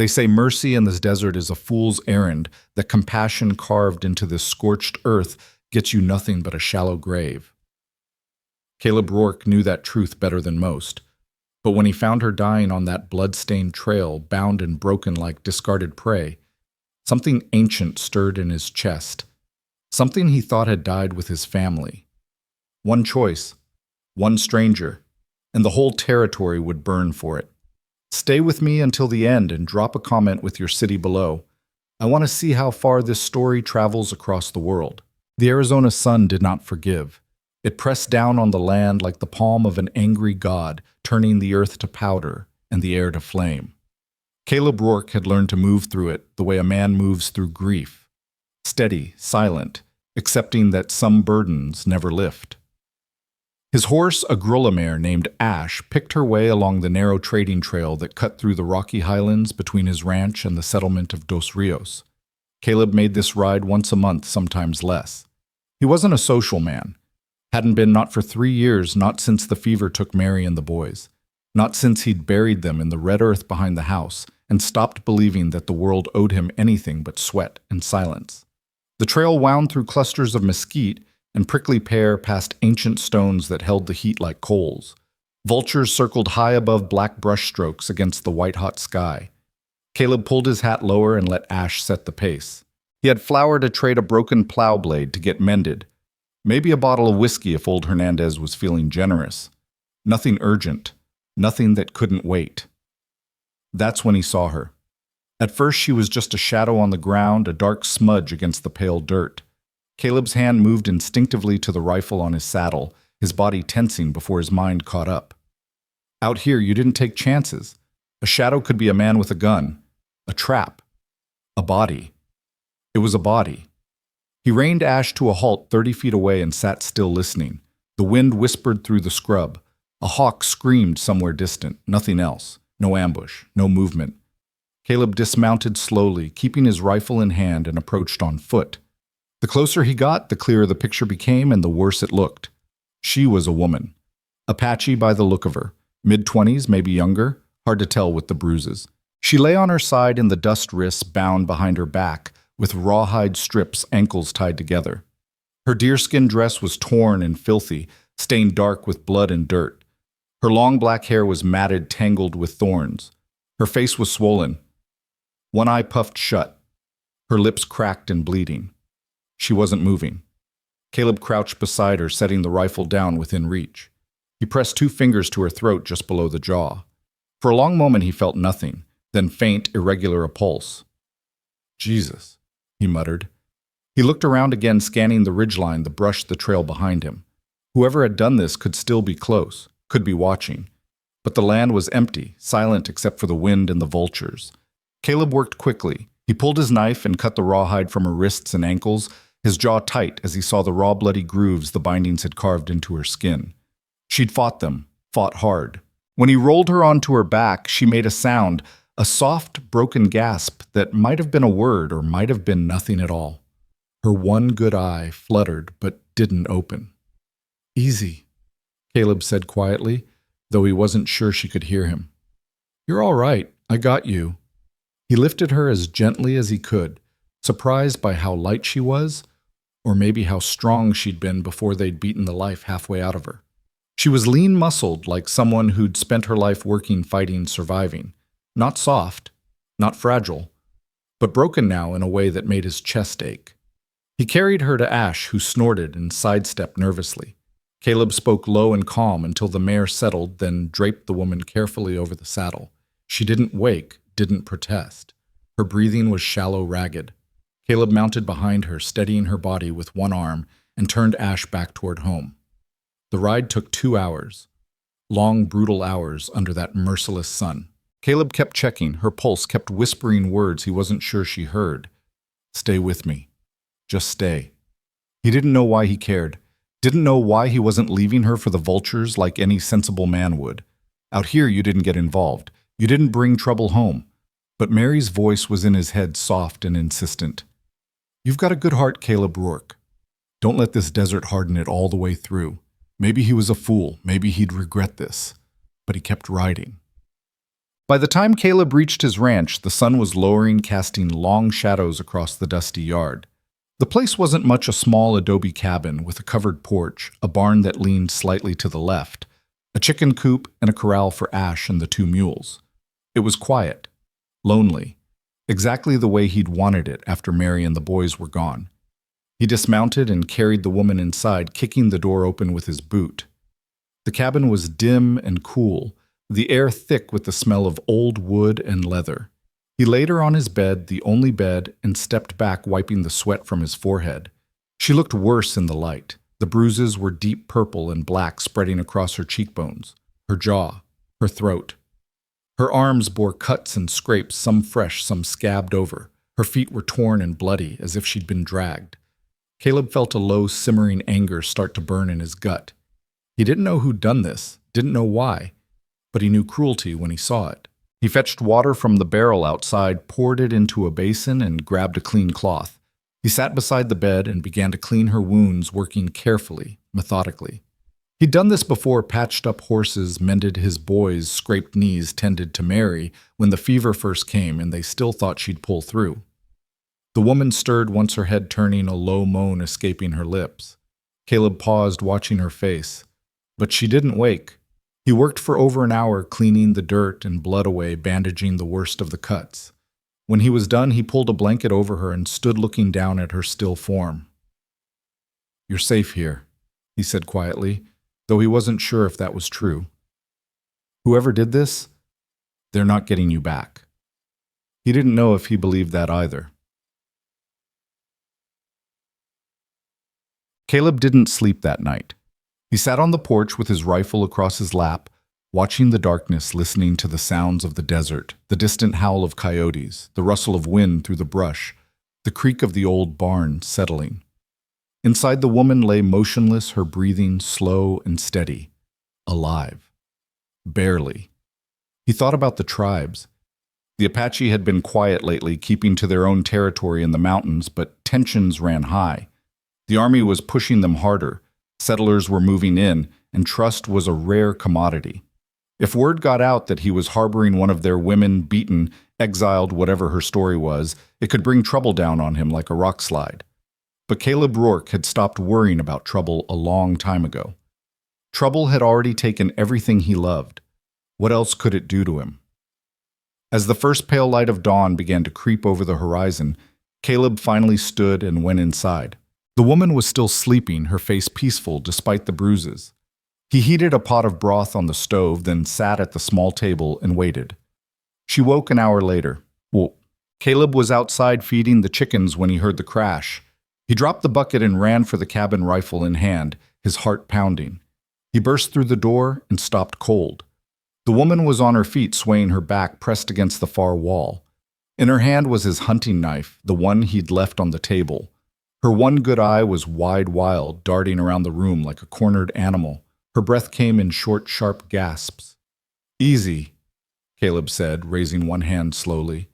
They say mercy in this desert is a fool's errand, that compassion carved into this scorched earth gets you nothing but a shallow grave. Caleb Rourke knew that truth better than most, but when he found her dying on that blood-stained trail, bound and broken like discarded prey, something ancient stirred in his chest, something he thought had died with his family. One choice, one stranger, and the whole territory would burn for it. Stay with me until the end and drop a comment with your city below. I want to see how far this story travels across the world. The Arizona sun did not forgive. It pressed down on the land like the palm of an angry god, turning the earth to powder and the air to flame. Caleb Rourke had learned to move through it the way a man moves through grief. Steady, silent, accepting that some burdens never lift. His horse, a grulla mare named Ash, picked her way along the narrow trading trail that cut through the rocky highlands between his ranch and the settlement of Dos Rios. Caleb made this ride once a month, sometimes less. He wasn't a social man. Hadn't been not for 3 years, not since the fever took Mary and the boys. Not since he'd buried them in the red earth behind the house and stopped believing that the world owed him anything but sweat and silence. The trail wound through clusters of mesquite and prickly pear past ancient stones that held the heat like coals. Vultures circled high above black brushstrokes against the white-hot sky. Caleb pulled his hat lower and let Ash set the pace. He had flour to trade a broken plow blade to get mended. Maybe a bottle of whiskey if old Hernandez was feeling generous. Nothing urgent. Nothing that couldn't wait. That's when he saw her. At first she was just a shadow on the ground, a dark smudge against the pale dirt. Caleb's hand moved instinctively to the rifle on his saddle, his body tensing before his mind caught up. Out here, you didn't take chances. A shadow could be a man with a gun, a trap, a body. It was a body. He reined Ash to a halt 30 feet away and sat still listening. The wind whispered through the scrub. A hawk screamed somewhere distant, nothing else. No ambush, no movement. Caleb dismounted slowly, keeping his rifle in hand, and approached on foot. The closer he got, the clearer the picture became and the worse it looked. She was a woman. Apache by the look of her. Mid-20s, maybe younger. Hard to tell with the bruises. She lay on her side in the dust wrists bound behind her back, with rawhide strips, ankles tied together. Her deerskin dress was torn and filthy, stained dark with blood and dirt. Her long black hair was matted, tangled with thorns. Her face was swollen. One eye puffed shut. Her lips cracked and bleeding. She wasn't moving. Caleb crouched beside her, setting the rifle down within reach. He pressed 2 fingers to her throat just below the jaw. For a long moment he felt nothing, then faint, irregular a pulse. Jesus, he muttered. He looked around again, scanning the ridgeline, the brush, the trail behind him. Whoever had done this could still be close, could be watching. But the land was empty, silent except for the wind and the vultures. Caleb worked quickly. He pulled his knife and cut the rawhide from her wrists and ankles, his jaw tight as he saw the raw bloody grooves the bindings had carved into her skin. She'd fought them, fought hard. When he rolled her onto her back, she made a sound, a soft, broken gasp that might have been a word or might have been nothing at all. Her one good eye fluttered but didn't open. Easy, Caleb said quietly, though he wasn't sure she could hear him. You're all right. I got you. He lifted her as gently as he could, surprised by how light she was, or maybe how strong she'd been before they'd beaten the life halfway out of her. She was lean-muscled, like someone who'd spent her life working, fighting, surviving. Not soft, not fragile, but broken now in a way that made his chest ache. He carried her to Ash, who snorted and sidestepped nervously. Caleb spoke low and calm until the mare settled, then draped the woman carefully over the saddle. She didn't wake, didn't protest. Her breathing was shallow, ragged. Caleb mounted behind her, steadying her body with one arm, and turned Ash back toward home. The ride took 2 hours. Long, brutal hours under that merciless sun. Caleb kept checking. Her pulse kept whispering words he wasn't sure she heard. Stay with me. Just stay. He didn't know why he cared. Didn't know why he wasn't leaving her for the vultures like any sensible man would. Out here you didn't get involved. You didn't bring trouble home. But Mary's voice was in his head, soft and insistent. You've got a good heart, Caleb Rourke. Don't let this desert harden it all the way through. Maybe he was a fool. Maybe he'd regret this. But he kept riding. By the time Caleb reached his ranch, the sun was lowering, casting long shadows across the dusty yard. The place wasn't much a small adobe cabin with a covered porch, a barn that leaned slightly to the left, a chicken coop, and a corral for Ash and the two mules. It was quiet, lonely, exactly the way he'd wanted it after Mary and the boys were gone. He dismounted and carried the woman inside, kicking the door open with his boot. The cabin was dim and cool, the air thick with the smell of old wood and leather. He laid her on his bed, the only bed, and stepped back, wiping the sweat from his forehead. She looked worse in the light. The bruises were deep purple and black spreading across her cheekbones, her jaw, her throat. Her arms bore cuts and scrapes, some fresh, some scabbed over. Her feet were torn and bloody, as if she'd been dragged. Caleb felt a low, simmering anger start to burn in his gut. He didn't know who'd done this, didn't know why, but he knew cruelty when he saw it. He fetched water from the barrel outside, poured it into a basin, and grabbed a clean cloth. He sat beside the bed and began to clean her wounds, working carefully, methodically. He'd done this before, patched up horses, mended his boys' scraped knees, tended to Mary when the fever first came and they still thought she'd pull through. The woman stirred once, her head turning, a low moan escaping her lips. Caleb paused, watching her face. But she didn't wake. He worked for over an hour, cleaning the dirt and blood away, bandaging the worst of the cuts. When he was done, he pulled a blanket over her and stood looking down at her still form. "You're safe here," he said quietly, though he wasn't sure if that was true. "Whoever did this, they're not getting you back." He didn't know if he believed that either. Caleb didn't sleep that night. He sat on the porch with his rifle across his lap, watching the darkness, listening to the sounds of the desert, the distant howl of coyotes, the rustle of wind through the brush, the creak of the old barn settling. Inside, the woman lay motionless, her breathing slow and steady, alive. Barely. He thought about the tribes. The Apache had been quiet lately, keeping to their own territory in the mountains, but tensions ran high. The army was pushing them harder. Settlers were moving in, and trust was a rare commodity. If word got out that he was harboring one of their women, beaten, exiled, whatever her story was, it could bring trouble down on him like a rock slide. But Caleb Rourke had stopped worrying about trouble a long time ago. Trouble had already taken everything he loved. What else could it do to him? As the first pale light of dawn began to creep over the horizon, Caleb finally stood and went inside. The woman was still sleeping, her face peaceful despite the bruises. He heated a pot of broth on the stove, then sat at the small table and waited. She woke an hour later. Caleb was outside feeding the chickens when he heard the crash. He dropped the bucket and ran for the cabin, rifle in hand, his heart pounding. He burst through the door and stopped cold. The woman was on her feet, swaying her back pressed against the far wall. In her hand was his hunting knife, the one he'd left on the table. Her one good eye was wide wild, darting around the room like a cornered animal. Her breath came in short, sharp gasps. "Easy," Caleb said, raising one hand slowly.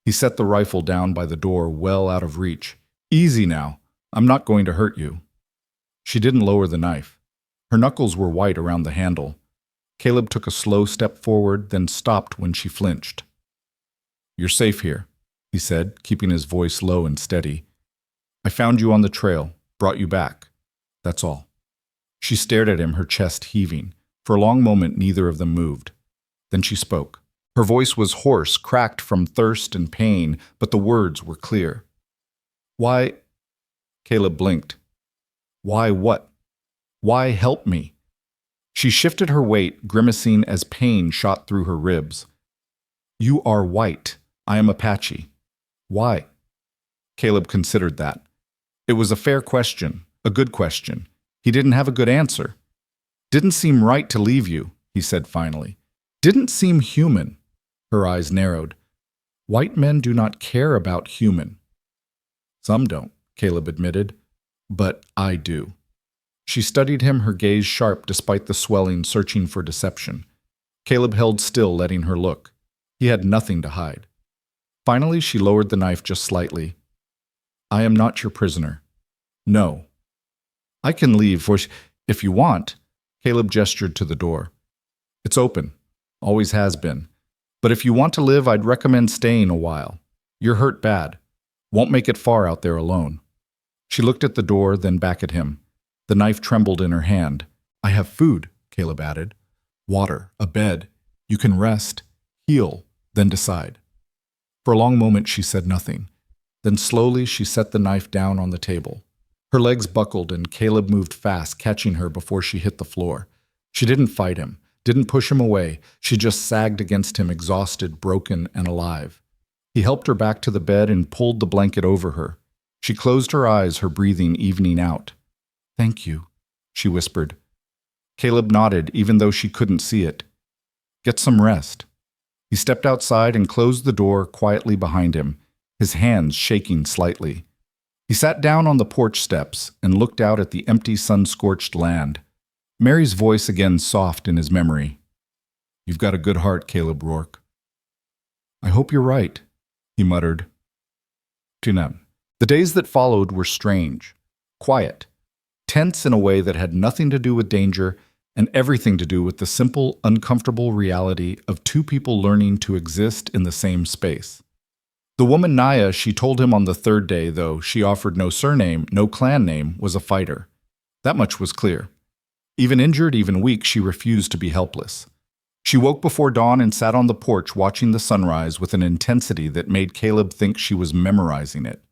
He set the rifle down by the door, well out of reach. "Easy now. I'm not going to hurt you." She didn't lower the knife. Her knuckles were white around the handle. Caleb took a slow step forward, then stopped when she flinched. "You're safe here," he said, keeping his voice low and steady. "I found you on the trail, brought you back. That's all." She stared at him, her chest heaving. For a long moment, neither of them moved. Then she spoke. Her voice was hoarse, cracked from thirst and pain, but the words were clear. "Why?" Caleb blinked. "Why what? Why help me?" She shifted her weight, grimacing as pain shot through her ribs. "You are white. I am Apache. Why?" Caleb considered that. It was a fair question, a good question. He didn't have a good answer. "Didn't seem right to leave you," he said finally. "Didn't seem human." Her eyes narrowed. "White men do not care about human." "Some don't," Caleb admitted. "But I do." She studied him, her gaze sharp despite the swelling, searching for deception. Caleb held still, letting her look. He had nothing to hide. Finally, she lowered the knife just slightly. "I am not your prisoner. No. I can leave, if you want." Caleb gestured to the door. "It's open. Always has been. But if you want to live, I'd recommend staying a while. You're hurt bad. Won't make it far out there alone." She looked at the door, then back at him. The knife trembled in her hand. "I have food," Caleb added. "Water, a bed. You can rest, heal, then decide." For a long moment she said nothing. Then slowly she set the knife down on the table. Her legs buckled and Caleb moved fast, catching her before she hit the floor. She didn't fight him, didn't push him away. She just sagged against him, exhausted, broken, and alive. He helped her back to the bed and pulled the blanket over her. She closed her eyes, her breathing evening out. "Thank you," she whispered. Caleb nodded, even though she couldn't see it. "Get some rest." He stepped outside and closed the door quietly behind him, his hands shaking slightly. He sat down on the porch steps and looked out at the empty, sun-scorched land. Mary's voice again soft in his memory. "You've got a good heart, Caleb Rourke." "I hope you're right," he muttered. Tunam. The days that followed were strange, quiet, tense in a way that had nothing to do with danger and everything to do with the simple, uncomfortable reality of two people learning to exist in the same space. The woman Naya, she told him on the third day, though she offered no surname, no clan name, was a fighter. That much was clear. Even injured, even weak, she refused to be helpless. She woke before dawn and sat on the porch watching the sunrise with an intensity that made Caleb think she was memorizing it.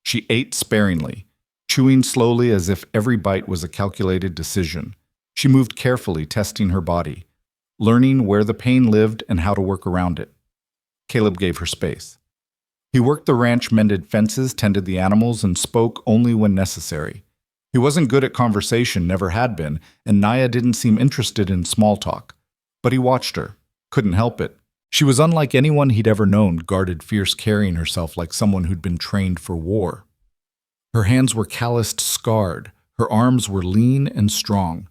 She ate sparingly, chewing slowly as if every bite was a calculated decision. She moved carefully, testing her body, learning where the pain lived and how to work around it. Caleb gave her space. He worked the ranch, mended fences, tended the animals, and spoke only when necessary. He wasn't good at conversation, never had been, and Naya didn't seem interested in small talk. But he watched her, couldn't help it. She was unlike anyone he'd ever known, guarded, fierce, carrying herself like someone who'd been trained for war. Her hands were calloused, scarred. Her arms were lean and strong.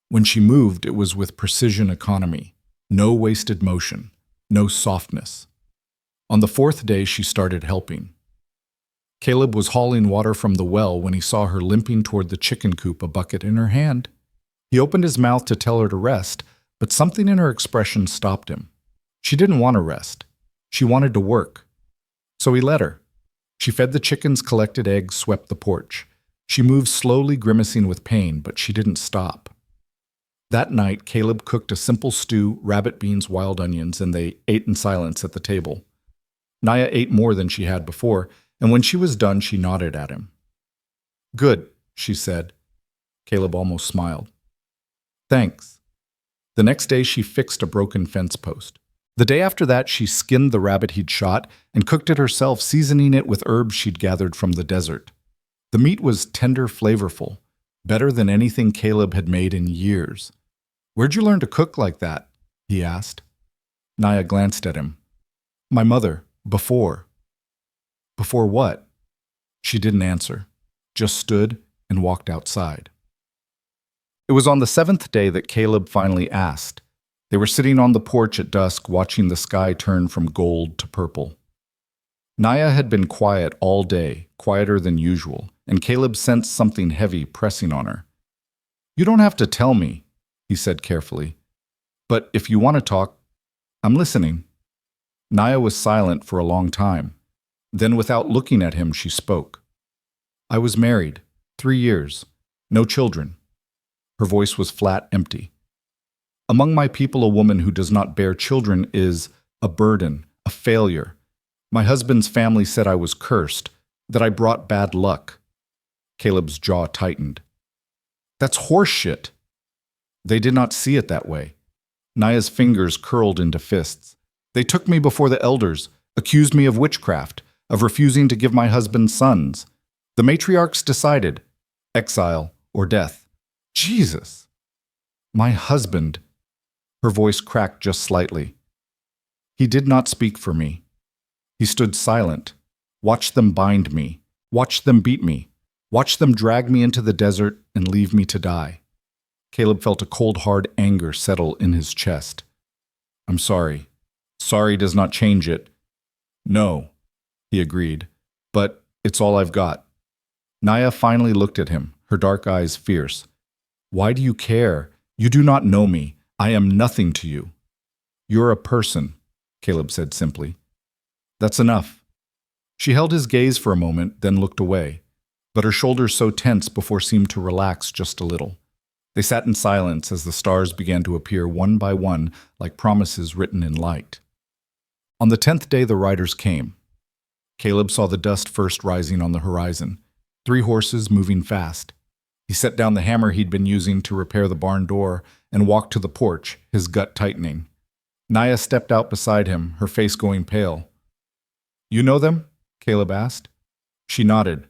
When she moved, it was with precision economy. No wasted motion, no softness. On the fourth day, she started helping. Caleb was hauling water from the well when he saw her limping toward the chicken coop, a bucket in her hand. He opened his mouth to tell her to rest, but something in her expression stopped him. She didn't want to rest. She wanted to work. So he let her. She fed the chickens, collected eggs, swept the porch. She moved slowly, grimacing with pain, but she didn't stop. That night, Caleb cooked a simple stew, rabbit beans, wild onions, and they ate in silence at the table. Naya ate more than she had before, and when she was done, she nodded at him. "Good," she said. Caleb almost smiled. "Thanks." The next day, she fixed a broken fence post. The day after that, she skinned the rabbit he'd shot and cooked it herself, seasoning it with herbs she'd gathered from the desert. The meat was tender, flavorful, better than anything Caleb had made in years. "Where'd you learn to cook like that?" he asked. Naya glanced at him. "My mother, before." "Before what?" She didn't answer, just stood and walked outside. It was on the seventh day that Caleb finally asked. They were sitting on the porch at dusk, watching the sky turn from gold to purple. Naya had been quiet all day, quieter than usual, and Caleb sensed something heavy pressing on her. "You don't have to tell me," he said carefully. "But if you want to talk, I'm listening." Naya was silent for a long time. Then, without looking at him, she spoke. "I was married, 3 years, no children." Her voice was flat, empty. "Among my people, a woman who does not bear children is a burden, a failure. My husband's family said I was cursed, that I brought bad luck." Caleb's jaw tightened. "That's horseshit." They did not see it that way. Naya's fingers curled into fists. "They took me before the elders, accused me of witchcraft, of refusing to give my husband sons. The matriarchs decided, exile or death. Jesus! My husband." Her voice cracked just slightly. "He did not speak for me. He stood silent, watched them bind me, watched them beat me, watched them drag me into the desert and leave me to die." Caleb felt a cold, hard anger settle in his chest. "I'm sorry. Sorry does not change it." "No," he agreed, "but it's all I've got." Naya finally looked at him, her dark eyes fierce. "Why do you care? You do not know me. I am nothing to you." "You're a person," Caleb said simply. That's enough. She held his gaze for a moment, then looked away, but her shoulders so tense before seemed to relax just a little. They sat in silence as the stars began to appear one by one like promises written in light. On the 10th day the riders came. Caleb saw the dust first rising on the horizon, 3 horses moving fast. He set down the hammer he'd been using to repair the barn door and walked to the porch, his gut tightening. Naya stepped out beside him, her face going pale. You know them? Caleb asked. She nodded.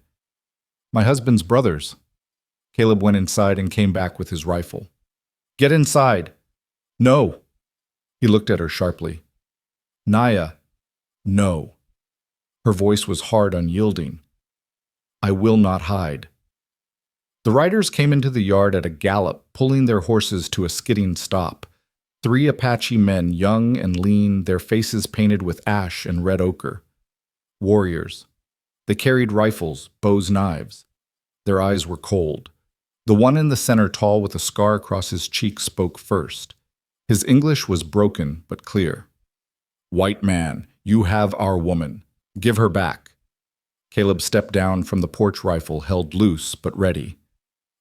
My husband's brothers. Caleb went inside and came back with his rifle. Get inside. No. He looked at her sharply. Naya. No. Her voice was hard, unyielding. I will not hide. The riders came into the yard at a gallop, pulling their horses to a skidding stop. 3 Apache men, young and lean, their faces painted with ash and red ochre. Warriors. They carried rifles, bows, knives. Their eyes were cold. The one in the center, tall with a scar across his cheek, spoke first. His English was broken but clear. White man, you have our woman. Give her back. Caleb stepped down from the porch rifle, held loose but ready.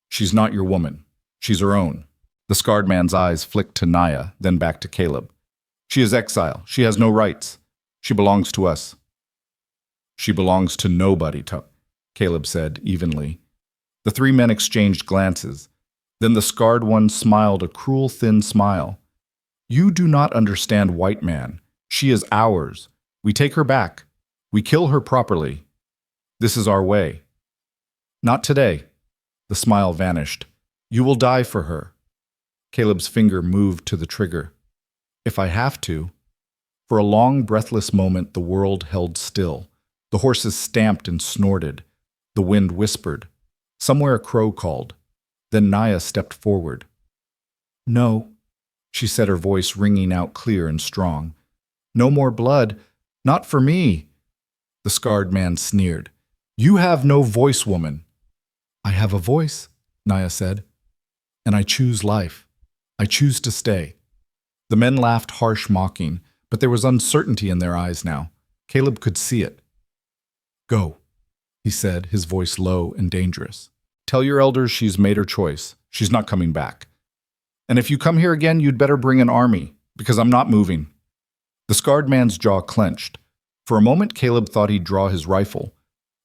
She's not your woman. She's her own. The scarred man's eyes flicked to Naya, then back to Caleb. She is exile. She has no rights. She belongs to us. She belongs to nobody, Caleb said evenly. The 3 men exchanged glances. Then the scarred one smiled a cruel, thin smile. You do not understand, white man. She is ours. We take her back. We kill her properly. This is our way. Not today. The smile vanished. You will die for her. Caleb's finger moved to the trigger. If I have to. For a long, breathless moment, the world held still. The horses stamped and snorted. The wind whispered. Somewhere a crow called. Then Naya stepped forward. No, she said, her voice ringing out clear and strong. No more blood. Not for me. The scarred man sneered. You have no voice, woman. I have a voice, Naya said. And I choose life. I choose to stay. The men laughed harsh mocking, but there was uncertainty in their eyes now. Caleb could see it. Go, he said, his voice low and dangerous. Tell your elders she's made her choice. She's not coming back. And if you come here again, you'd better bring an army, because I'm not moving. The scarred man's jaw clenched. For a moment, Caleb thought he'd draw his rifle.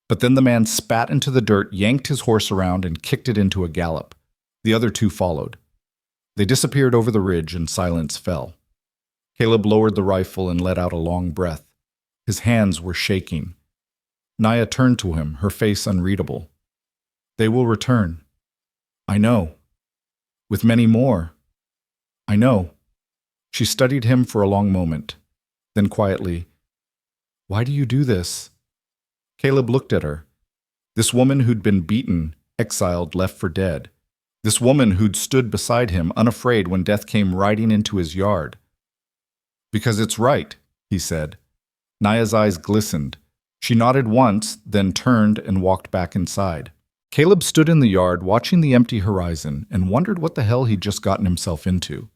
But then the man spat into the dirt, yanked his horse around, and kicked it into a gallop. The other 2 followed. They disappeared over the ridge, and silence fell. Caleb lowered the rifle and let out a long breath. His hands were shaking. Naya turned to him, her face unreadable. They will return. I know. With many more. I know. She studied him for a long moment. Then quietly, Why do you do this? Caleb looked at her. This woman who'd been beaten, exiled, left for dead. This woman who'd stood beside him, unafraid when death came riding into his yard. Because it's right, he said. Naya's eyes glistened. She nodded once, then turned and walked back inside. Caleb stood in the yard, watching the empty horizon, and wondered what the hell he'd just gotten himself into.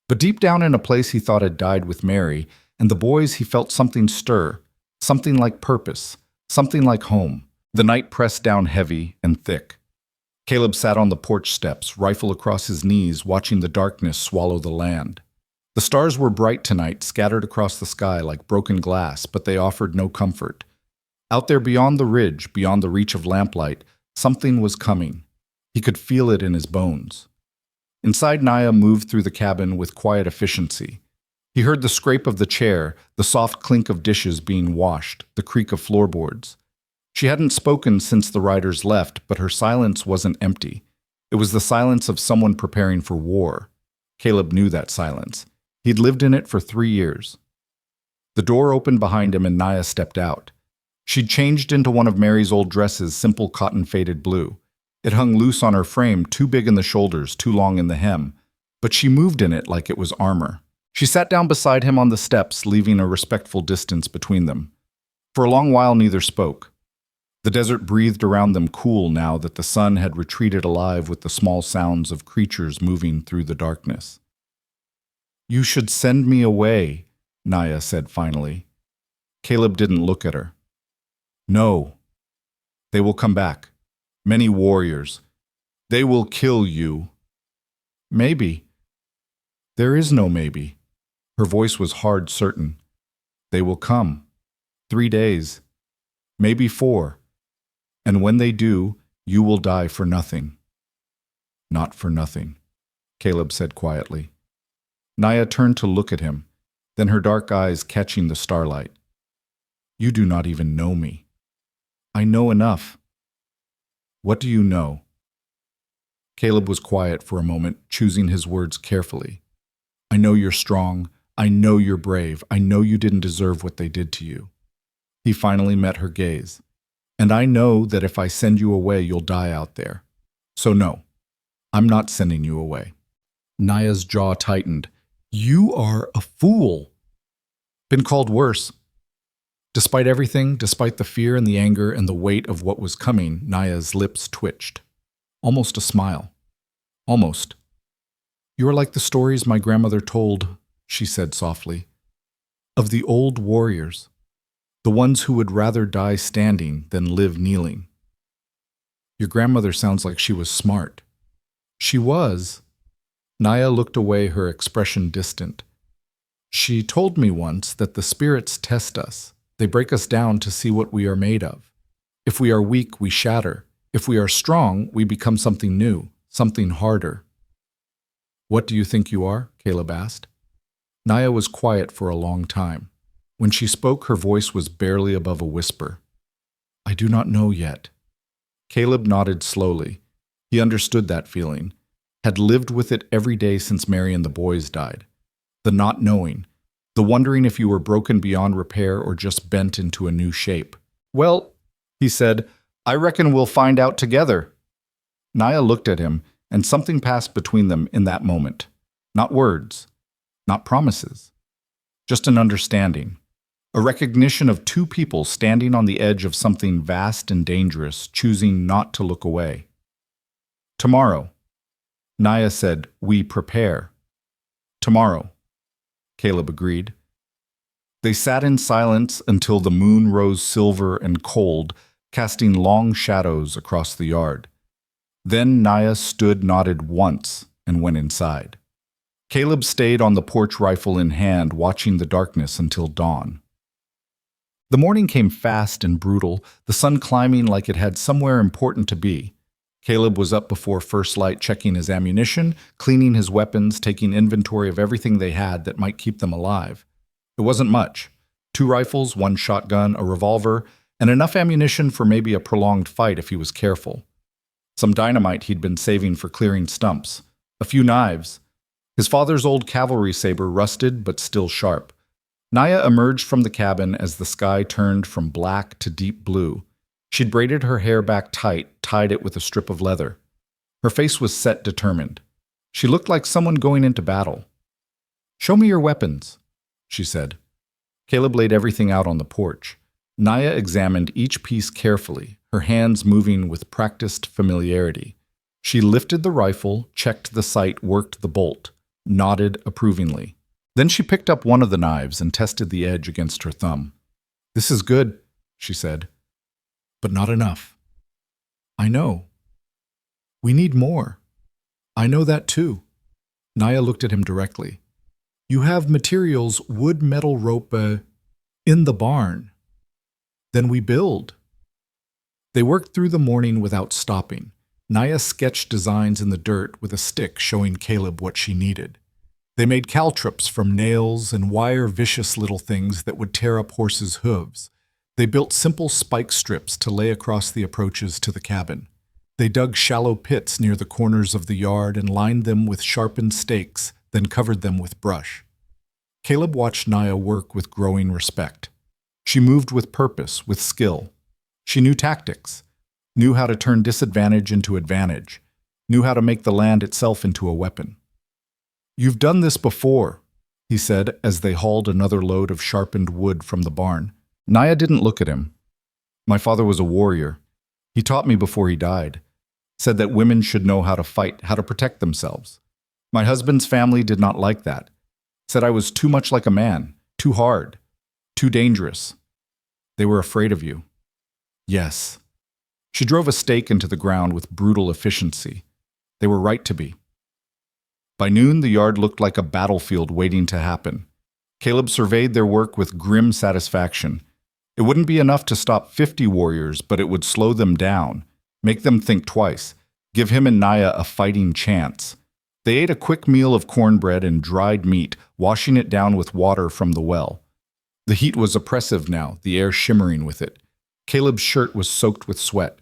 But deep down in a place he thought had died with Mary and the boys, he felt something stir, something like purpose, something like home. The night pressed down heavy and thick. Caleb sat on the porch steps, rifle across his knees, watching the darkness swallow the land. The stars were bright tonight, scattered across the sky like broken glass, but they offered no comfort. Out there beyond the ridge, beyond the reach of lamplight, something was coming. He could feel it in his bones. Inside, Naya moved through the cabin with quiet efficiency. He heard the scrape of the chair, the soft clink of dishes being washed, the creak of floorboards. She hadn't spoken since the riders left, but her silence wasn't empty. It was the silence of someone preparing for war. Caleb knew that silence. He'd lived in it for 3 years. The door opened behind him and Naya stepped out. She'd changed into one of Mary's old dresses, simple cotton faded blue. It hung loose on her frame, too big in the shoulders, too long in the hem, but she moved in it like it was armor. She sat down beside him on the steps, leaving a respectful distance between them. For a long while neither spoke. The desert breathed around them, cool now that the sun had retreated, alive with the small sounds of creatures moving through the darkness. "You should send me away," Naya said finally. Caleb didn't look at her. No. They will come back. Many warriors. They will kill you. Maybe. There is no maybe. Her voice was hard certain. They will come. 3 days. Maybe 4. And when they do, you will die for nothing. Not for nothing, Caleb said quietly. Naya turned to look at him, then her dark eyes catching the starlight. You do not even know me. I know enough. What do you know? Caleb was quiet for a moment, choosing his words carefully. I know you're strong. I know you're brave. I know you didn't deserve what they did to you. He finally met her gaze. And I know that if I send you away, you'll die out there. So no, I'm not sending you away. Naya's jaw tightened. You are a fool. Been called worse. Despite everything, despite the fear and the anger and the weight of what was coming, Naya's lips twitched. Almost a smile. Almost. You are like the stories my grandmother told, she said softly, of the old warriors, the ones who would rather die standing than live kneeling. Your grandmother sounds like she was smart. She was. Naya looked away, her expression distant. She told me once that the spirits test us. They break us down to see what we are made of. If we are weak, we shatter. If we are strong, we become something new, something harder. What do you think you are? Caleb asked. Naya was quiet for a long time. When she spoke, her voice was barely above a whisper. I do not know yet. Caleb nodded slowly. He understood that feeling, had lived with it every day since Mary and the boys died. The not knowing, the wondering if you were broken beyond repair or just bent into a new shape. Well, he said, I reckon we'll find out together. Naya looked at him, and something passed between them in that moment. Not words, not promises, just an understanding. A recognition of two people standing on the edge of something vast and dangerous, choosing not to look away. Tomorrow, Naya said, we prepare. Tomorrow, Caleb agreed. They sat in silence until the moon rose silver and cold, casting long shadows across the yard. Then Naya stood, nodded once, and went inside. Caleb stayed on the porch, rifle in hand, watching the darkness until dawn. The morning came fast and brutal, the sun climbing like it had somewhere important to be. Caleb was up before first light, checking his ammunition, cleaning his weapons, taking inventory of everything they had that might keep them alive. It wasn't much. 2 rifles, 1 shotgun, a revolver, and enough ammunition for maybe a prolonged fight if he was careful. Some dynamite he'd been saving for clearing stumps. A few knives. His father's old cavalry saber, rusted but still sharp. Naya emerged from the cabin as the sky turned from black to deep blue. She'd braided her hair back tight, tied it with a strip of leather. Her face was set, determined. She looked like someone going into battle. Show me your weapons, she said. Caleb laid everything out on the porch. Naya examined each piece carefully, her hands moving with practiced familiarity. She lifted the rifle, checked the sight, worked the bolt, nodded approvingly. Then she picked up one of the knives and tested the edge against her thumb. This is good, she said. But not enough. I know. We need more. I know that too. Naya looked at him directly. You have materials, wood, metal, rope, in the barn. Then we build. They worked through the morning without stopping. Naya sketched designs in the dirt with a stick, showing Caleb what she needed. They made caltrops from nails and wire, vicious little things that would tear up horses' hooves. They built simple spike strips to lay across the approaches to the cabin. They dug shallow pits near the corners of the yard and lined them with sharpened stakes, then covered them with brush. Caleb watched Naya work with growing respect. She moved with purpose, with skill. She knew tactics, knew how to turn disadvantage into advantage, knew how to make the land itself into a weapon. You've done this before, he said as they hauled another load of sharpened wood from the barn. Naya didn't look at him. My father was a warrior. He taught me before he died. Said that women should know how to fight, how to protect themselves. My husband's family did not like that. Said I was too much like a man. Too hard. Too dangerous. They were afraid of you. Yes. She drove a stake into the ground with brutal efficiency. They were right to be. By noon, the yard looked like a battlefield waiting to happen. Caleb surveyed their work with grim satisfaction. It wouldn't be enough to stop 50 warriors, but it would slow them down, make them think twice, give him and Naya a fighting chance. They ate a quick meal of cornbread and dried meat, washing it down with water from the well. The heat was oppressive now, the air shimmering with it. Caleb's shirt was soaked with sweat.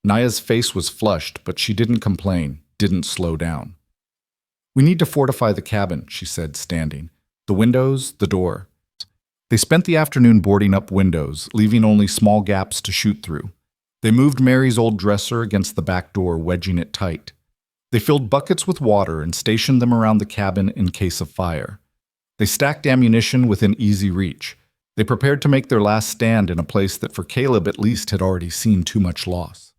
Naya's face was flushed, but she didn't complain, didn't slow down. "We need to fortify the cabin," she said, standing. "The windows, the door." They spent the afternoon boarding up windows, leaving only small gaps to shoot through. They moved Mary's old dresser against the back door, wedging it tight. They filled buckets with water and stationed them around the cabin in case of fire. They stacked ammunition within easy reach. They prepared to make their last stand in a place that for Caleb at least had already seen too much loss.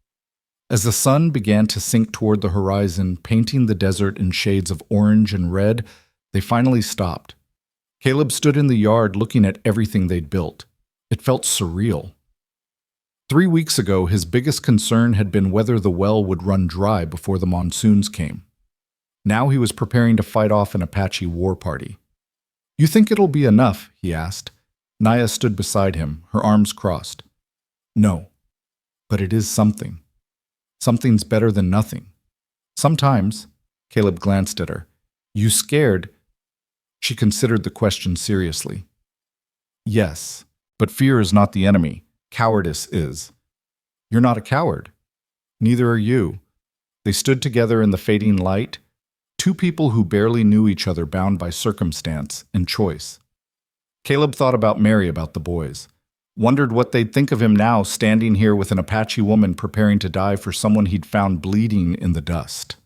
As the sun began to sink toward the horizon, painting the desert in shades of orange and red, they finally stopped. Caleb stood in the yard looking at everything they'd built. It felt surreal. 3 weeks ago, his biggest concern had been whether the well would run dry before the monsoons came. Now he was preparing to fight off an Apache war party. "You think it'll be enough?" he asked. Naya stood beside him, her arms crossed. "No, but it is something. Something's better than nothing. Sometimes," Caleb glanced at her, "you scared?" She considered the question seriously. "Yes, but fear is not the enemy. Cowardice is." "You're not a coward. Neither are you." They stood together in the fading light, two people who barely knew each other, bound by circumstance and choice. Caleb thought about Mary, about the boys, wondered what they'd think of him now, standing here with an Apache woman preparing to die for someone he'd found bleeding in the dust.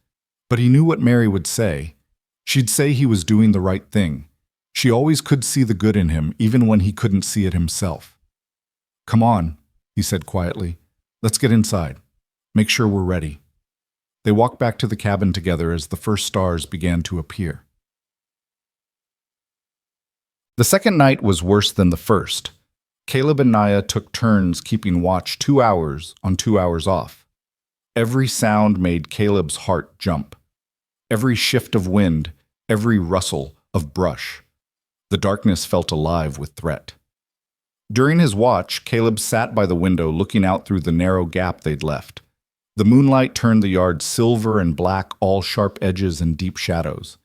But he knew what Mary would say. She'd say he was doing the right thing. She always could see the good in him, even when he couldn't see it himself. "Come on," he said quietly. "Let's get inside. Make sure we're ready." They walked back to the cabin together as the first stars began to appear. The second night was worse than the first. Caleb and Naya took turns keeping watch 2 hours on 2 hours off. Every sound made Caleb's heart jump. Every shift of wind, every rustle of brush. The darkness felt alive with threat. During his watch, Caleb sat by the window looking out through the narrow gap they'd left. The moonlight turned the yard silver and black, all sharp edges and deep shadows.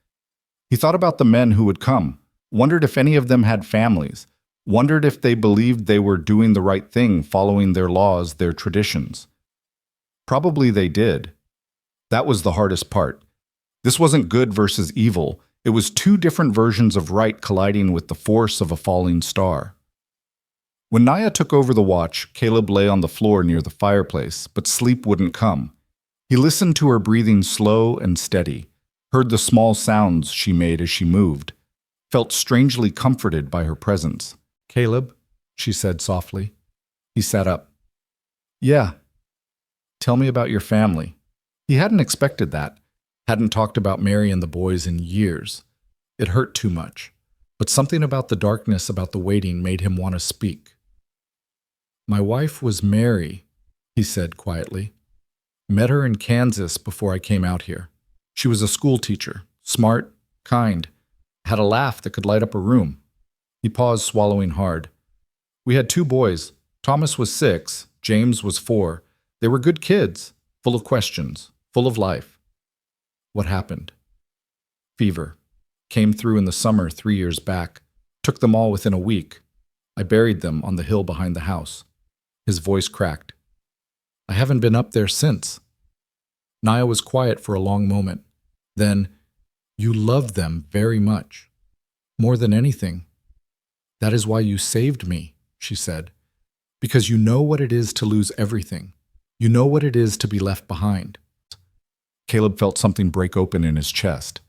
He thought about the men who would come, wondered if any of them had families, wondered if they believed they were doing the right thing, following their laws, their traditions. Probably they did. That was the hardest part. This wasn't good versus evil. It was two different versions of right colliding with the force of a falling star. When Naya took over the watch, Caleb lay on the floor near the fireplace, but sleep wouldn't come. He listened to her breathing slow and steady, heard the small sounds she made as she moved, felt strangely comforted by her presence. "Caleb," she said softly. He sat up. "Yeah. Tell me about your family." He hadn't expected that. Hadn't talked about Mary and the boys in years. It hurt too much, but something about the darkness, about the waiting, made him want to speak. "My wife was Mary," he said quietly. "Met her in Kansas before I came out here. She was a school teacher, smart, kind, had a laugh that could light up a room." He paused, swallowing hard. "We had 2 boys. Thomas was 6, James was 4. They were good kids, full of questions, full of life." "What happened?" "Fever. Came through in the summer 3 years back. Took them all within a week. I buried them on the hill behind the house." His voice cracked. "I haven't been up there since." Naya was quiet for a long moment. Then, "You loved them very much. More than anything. That is why you saved me," she said. "Because you know what it is to lose everything. You know what it is to be left behind." Caleb felt something break open in his chest.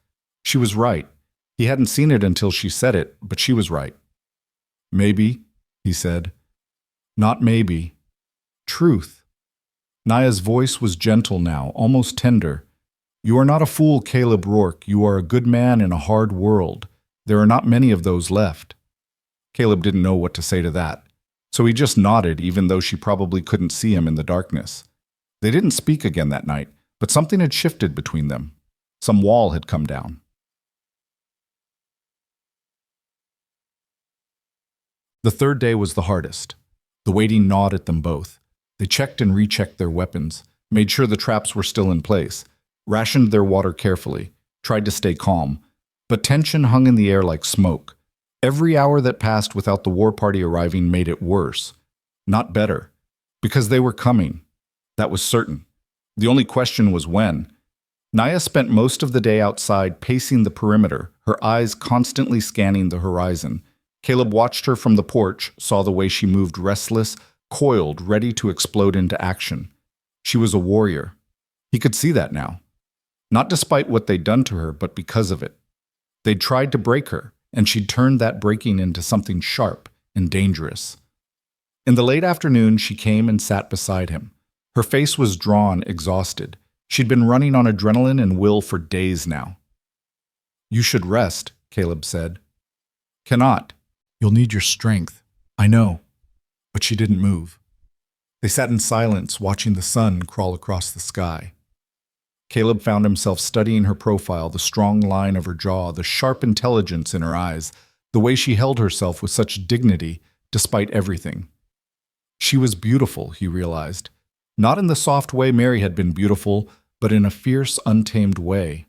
She was right. He hadn't seen it until she said it, but she was right. "Maybe," he said. "Not maybe. Truth." Naya's voice was gentle now, almost tender. "You are not a fool, Caleb Rourke. You are a good man in a hard world. There are not many of those left." Caleb didn't know what to say to that, so he just nodded even though she probably couldn't see him in the darkness. They didn't speak again that night, but something had shifted between them. Some wall had come down. The third day was the hardest. The waiting gnawed at them both. They checked and rechecked their weapons, made sure the traps were still in place, rationed their water carefully, tried to stay calm, but tension hung in the air like smoke. Every hour that passed without the war party arriving made it worse, not better, because they were coming. That was certain. The only question was when. Naya spent most of the day outside pacing the perimeter, her eyes constantly scanning the horizon. Caleb watched her from the porch, saw the way she moved restless, coiled, ready to explode into action. She was a warrior. He could see that now. Not despite what they'd done to her, but because of it. They'd tried to break her, and she'd turned that breaking into something sharp and dangerous. In the late afternoon, she came and sat beside him. Her face was drawn, exhausted. She'd been running on adrenaline and will for days now. "You should rest," Caleb said. "Cannot. You'll need your strength. I know." But she didn't move. They sat in silence, watching the sun crawl across the sky. Caleb found himself studying her profile, the strong line of her jaw, the sharp intelligence in her eyes, the way she held herself with such dignity despite everything. She was beautiful, he realized. Not in the soft way Mary had been beautiful, but in a fierce, untamed way,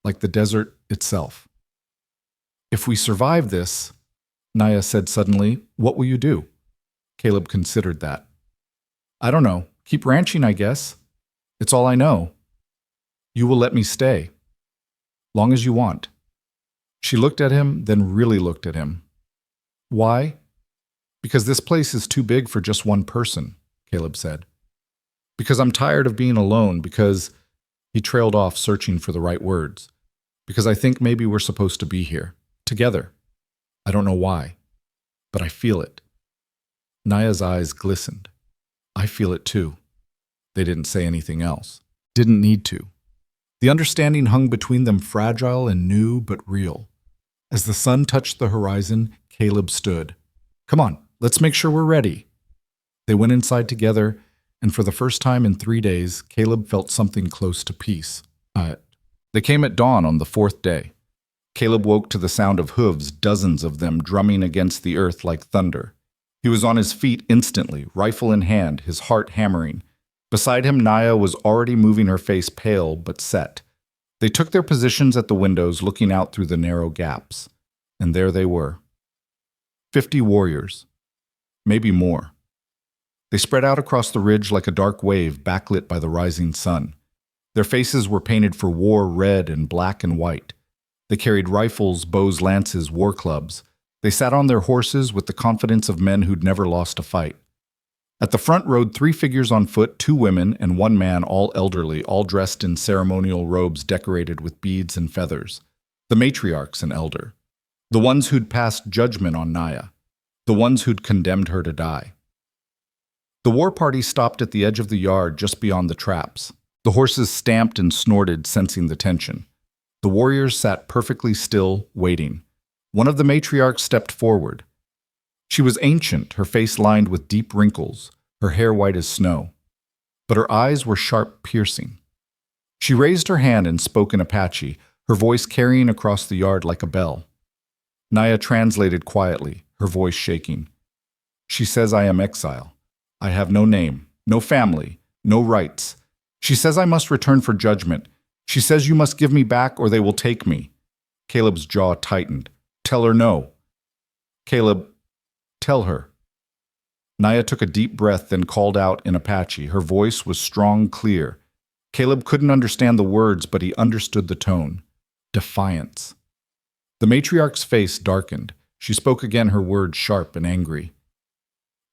like the desert itself. "If we survive this," Naya said suddenly, "what will you do?" Caleb considered that. "I don't know. Keep ranching, I guess. It's all I know. You will let me stay. Long as you want." She looked at him, then really looked at him. "Why?" "Because this place is too big for just one person," Caleb said. "Because I'm tired of being alone, because—" He trailed off, searching for the right words. "Because I think maybe we're supposed to be here, together. I don't know why, but I feel it." Naya's eyes glistened. "I feel it too." They didn't say anything else. Didn't need to. The understanding hung between them, fragile and new but real. As the sun touched the horizon, Caleb stood. "Come on, let's make sure we're ready." They went inside together, and for the first time in 3 days, Caleb felt something close to peace. They came at dawn on the 4th day. Caleb woke to the sound of hooves, dozens of them drumming against the earth like thunder. He was on his feet instantly, rifle in hand, his heart hammering. Beside him, Naya was already moving, her face pale but set. They took their positions at the windows, looking out through the narrow gaps. And there they were. 50 warriors. Maybe more. They spread out across the ridge like a dark wave backlit by the rising sun. Their faces were painted for war, red and black and white. They carried rifles, bows, lances, war clubs. They sat on their horses with the confidence of men who'd never lost a fight. At the front rode 3 figures on foot, 2 women and 1 man, all elderly, all dressed in ceremonial robes decorated with beads and feathers. The matriarchs and elder. The ones who'd passed judgment on Naya. The ones who'd condemned her to die. The war party stopped at the edge of the yard just beyond the traps. The horses stamped and snorted, sensing the tension. The warriors sat perfectly still, waiting. One of the matriarchs stepped forward. She was ancient, her face lined with deep wrinkles, her hair white as snow. But her eyes were sharp, piercing. She raised her hand and spoke in Apache, her voice carrying across the yard like a bell. Naya translated quietly, her voice shaking. "She says I am exile. I have no name, no family, no rights. She says I must return for judgment. She says you must give me back or they will take me." Caleb's jaw tightened. "Tell her no." "Caleb, tell her." Naya took a deep breath, then called out in Apache. Her voice was strong, clear. Caleb couldn't understand the words, but he understood the tone. Defiance. The matriarch's face darkened. She spoke again, her words sharp and angry.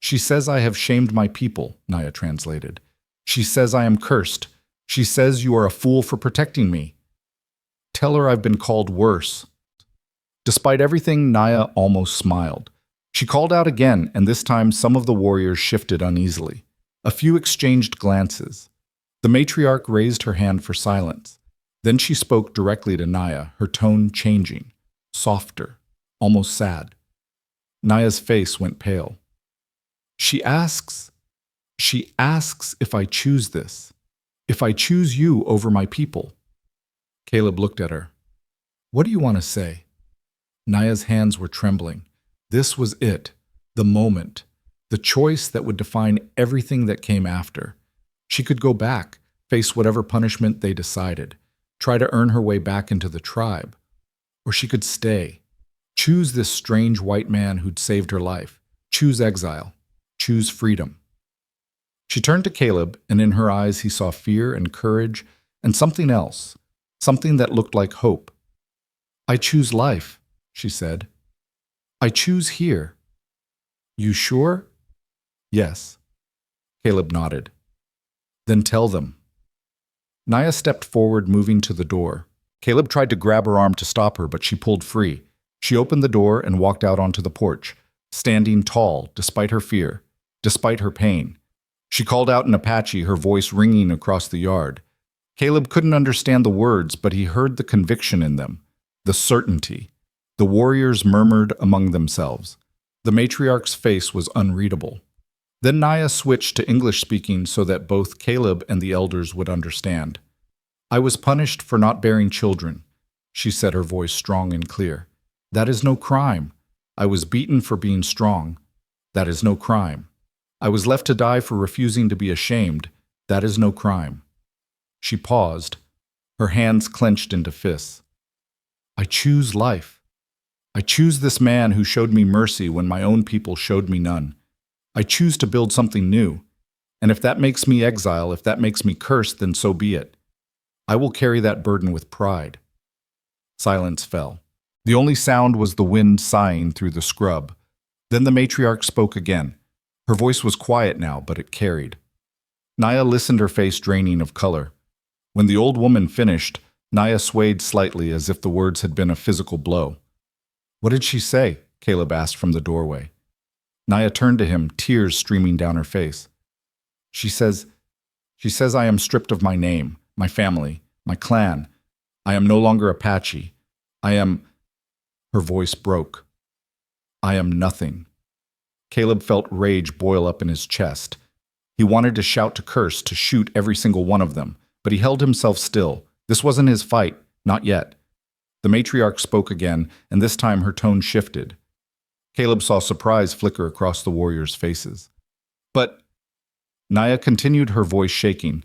"She says I have shamed my people," Naya translated. "She says I am cursed. She says you are a fool for protecting me. Tell her I've been called worse." Despite everything, Naya almost smiled. She called out again, and this time some of the warriors shifted uneasily. A few exchanged glances. The matriarch raised her hand for silence. Then she spoke directly to Naya, her tone changing, softer, almost sad. Naya's face went pale. She asks if I choose this, if I choose you over my people. Caleb looked at her. What do you want to say? Naya's hands were trembling. This was it, the moment, the choice that would define everything that came after. She could go back, face whatever punishment they decided, try to earn her way back into the tribe. Or she could stay, choose this strange white man who'd saved her life, choose exile, choose freedom. She turned to Caleb, and in her eyes he saw fear and courage and something else, something that looked like hope. I choose life, she said. I choose here. You sure? Yes. Caleb nodded. Then tell them. Naya stepped forward, moving to the door. Caleb tried to grab her arm to stop her, but she pulled free. She opened the door and walked out onto the porch, standing tall despite her fear, despite her pain. She called out in Apache, her voice ringing across the yard. Caleb couldn't understand the words, but he heard the conviction in them, the certainty. The warriors murmured among themselves. The matriarch's face was unreadable. Then Naya switched to English speaking so that both Caleb and the elders would understand. I was punished for not bearing children, she said, her voice strong and clear. That is no crime. I was beaten for being strong. That is no crime. I was left to die for refusing to be ashamed. That is no crime. She paused, her hands clenched into fists. I choose life. I choose this man who showed me mercy when my own people showed me none. I choose to build something new. And if that makes me exile, if that makes me cursed, then so be it. I will carry that burden with pride. Silence fell. The only sound was the wind sighing through the scrub. Then the matriarch spoke again. Her voice was quiet now, but it carried. Naya listened, her face draining of color. When the old woman finished, Naya swayed slightly as if the words had been a physical blow. What did she say? Caleb asked from the doorway. Naya turned to him, tears streaming down her face. She says I am stripped of my name, my family, my clan. I am no longer Apache. I am... Her voice broke. I am nothing. Caleb felt rage boil up in his chest. He wanted to shout, to curse, to shoot every single one of them, but he held himself still. This wasn't his fight, not yet. The matriarch spoke again, and this time her tone shifted. Caleb saw surprise flicker across the warriors' faces. But Naya continued, her voice shaking.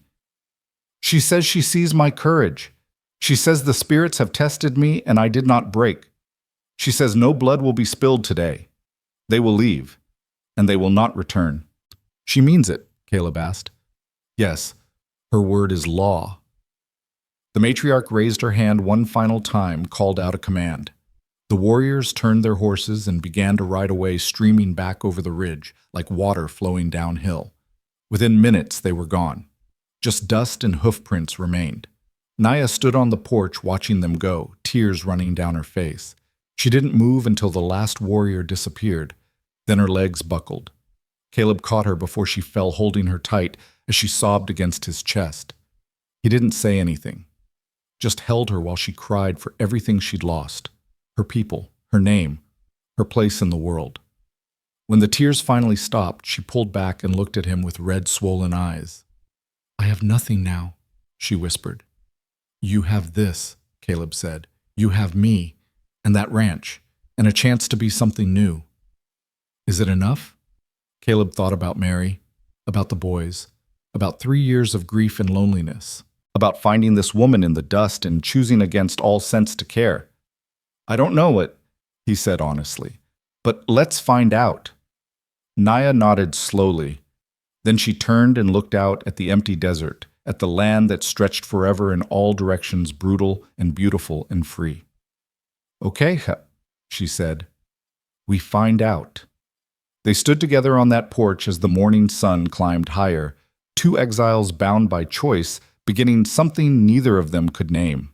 She says she sees my courage. She says the spirits have tested me and I did not break. She says no blood will be spilled today. They will leave, and they will not return. She means it, Caleb asked. Yes, her word is law. The matriarch raised her hand one final time, called out a command. The warriors turned their horses and began to ride away, streaming back over the ridge, like water flowing downhill. Within minutes, they were gone. Just dust and hoofprints remained. Naya stood on the porch watching them go, tears running down her face. She didn't move until the last warrior disappeared. Then her legs buckled. Caleb caught her before she fell, holding her tight as she sobbed against his chest. He didn't say anything, just held her while she cried for everything she'd lost, her people, her name, her place in the world. When the tears finally stopped, she pulled back and looked at him with red, swollen eyes. I have nothing now, she whispered. You have this, Caleb said. You have me, and that ranch, and a chance to be something new. Is it enough? Caleb thought about Mary, about the boys, about 3 years of grief and loneliness, about finding this woman in the dust and choosing against all sense to care. I don't know it, he said honestly, but let's find out. Naya nodded slowly. Then she turned and looked out at the empty desert, at the land that stretched forever in all directions, brutal and beautiful and free. Okay, she said. We find out. They stood together on that porch as the morning sun climbed higher, two exiles bound by choice, beginning something neither of them could name.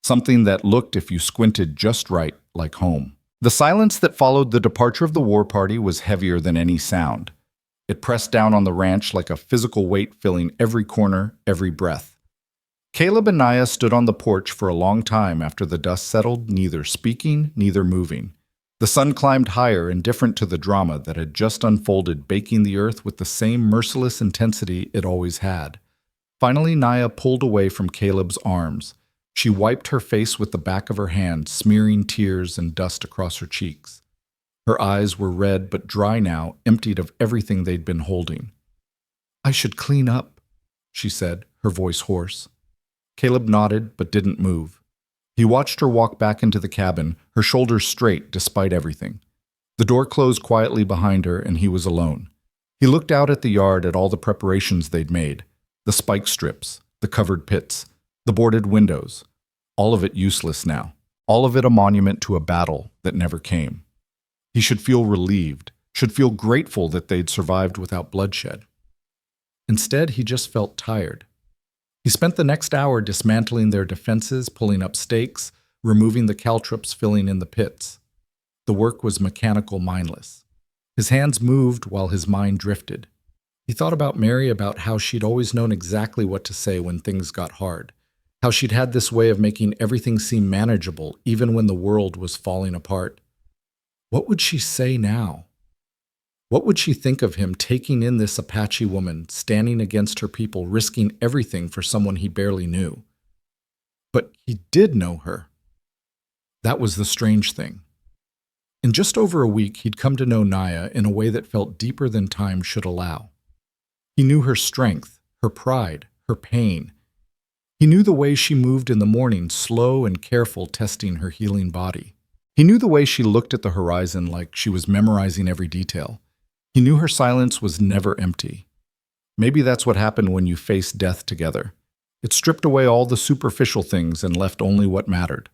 Something that looked, if you squinted just right, like home. The silence that followed the departure of the war party was heavier than any sound. It pressed down on the ranch like a physical weight, filling every corner, every breath. Caleb and Naya stood on the porch for a long time after the dust settled, neither speaking, neither moving. The sun climbed higher, indifferent to the drama that had just unfolded, baking the earth with the same merciless intensity it always had. Finally, Naya pulled away from Caleb's arms. She wiped her face with the back of her hand, smearing tears and dust across her cheeks. Her eyes were red but dry now, emptied of everything they'd been holding. "I should clean up," she said, her voice hoarse. Caleb nodded but didn't move. He watched her walk back into the cabin, her shoulders straight despite everything. The door closed quietly behind her, and he was alone. He looked out at the yard at all the preparations they'd made. The spike strips, the covered pits, the boarded windows. All of it useless now. All of it a monument to a battle that never came. He should feel relieved, should feel grateful that they'd survived without bloodshed. Instead, he just felt tired. He spent the next hour dismantling their defenses, pulling up stakes, removing the caltrops filling in the pits. The work was mechanical, mindless. His hands moved while his mind drifted. He thought about Mary, about how she'd always known exactly what to say when things got hard, how she'd had this way of making everything seem manageable, even when the world was falling apart. What would she say now? What would she think of him taking in this Apache woman, standing against her people, risking everything for someone he barely knew? But he did know her. That was the strange thing. In just over a week, he'd come to know Naya in a way that felt deeper than time should allow. He knew her strength, her pride, her pain. He knew the way she moved in the morning, slow and careful, testing her healing body. He knew the way she looked at the horizon like she was memorizing every detail. He knew her silence was never empty. Maybe that's what happened when you face death together. It stripped away all the superficial things and left only what mattered.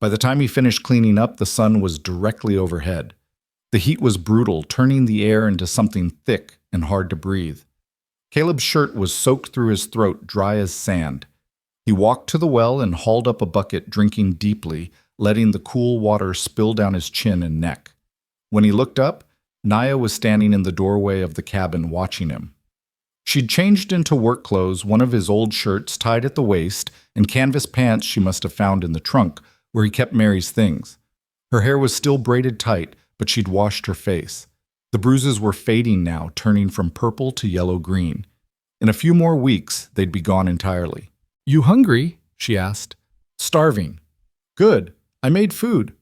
By the time he finished cleaning up, the sun was directly overhead. The heat was brutal, turning the air into something thick and hard to breathe. Caleb's shirt was soaked through his throat, dry as sand. He walked to the well and hauled up a bucket, drinking deeply, letting the cool water spill down his chin and neck. When he looked up, Naya was standing in the doorway of the cabin watching him. She'd changed into work clothes, one of his old shirts tied at the waist, and canvas pants she must have found in the trunk, where he kept Mary's things. Her hair was still braided tight, but she'd washed her face. The bruises were fading now, turning from purple to yellow-green. In a few more weeks, they'd be gone entirely. "You hungry?" she asked. "Starving." "Good. I made food."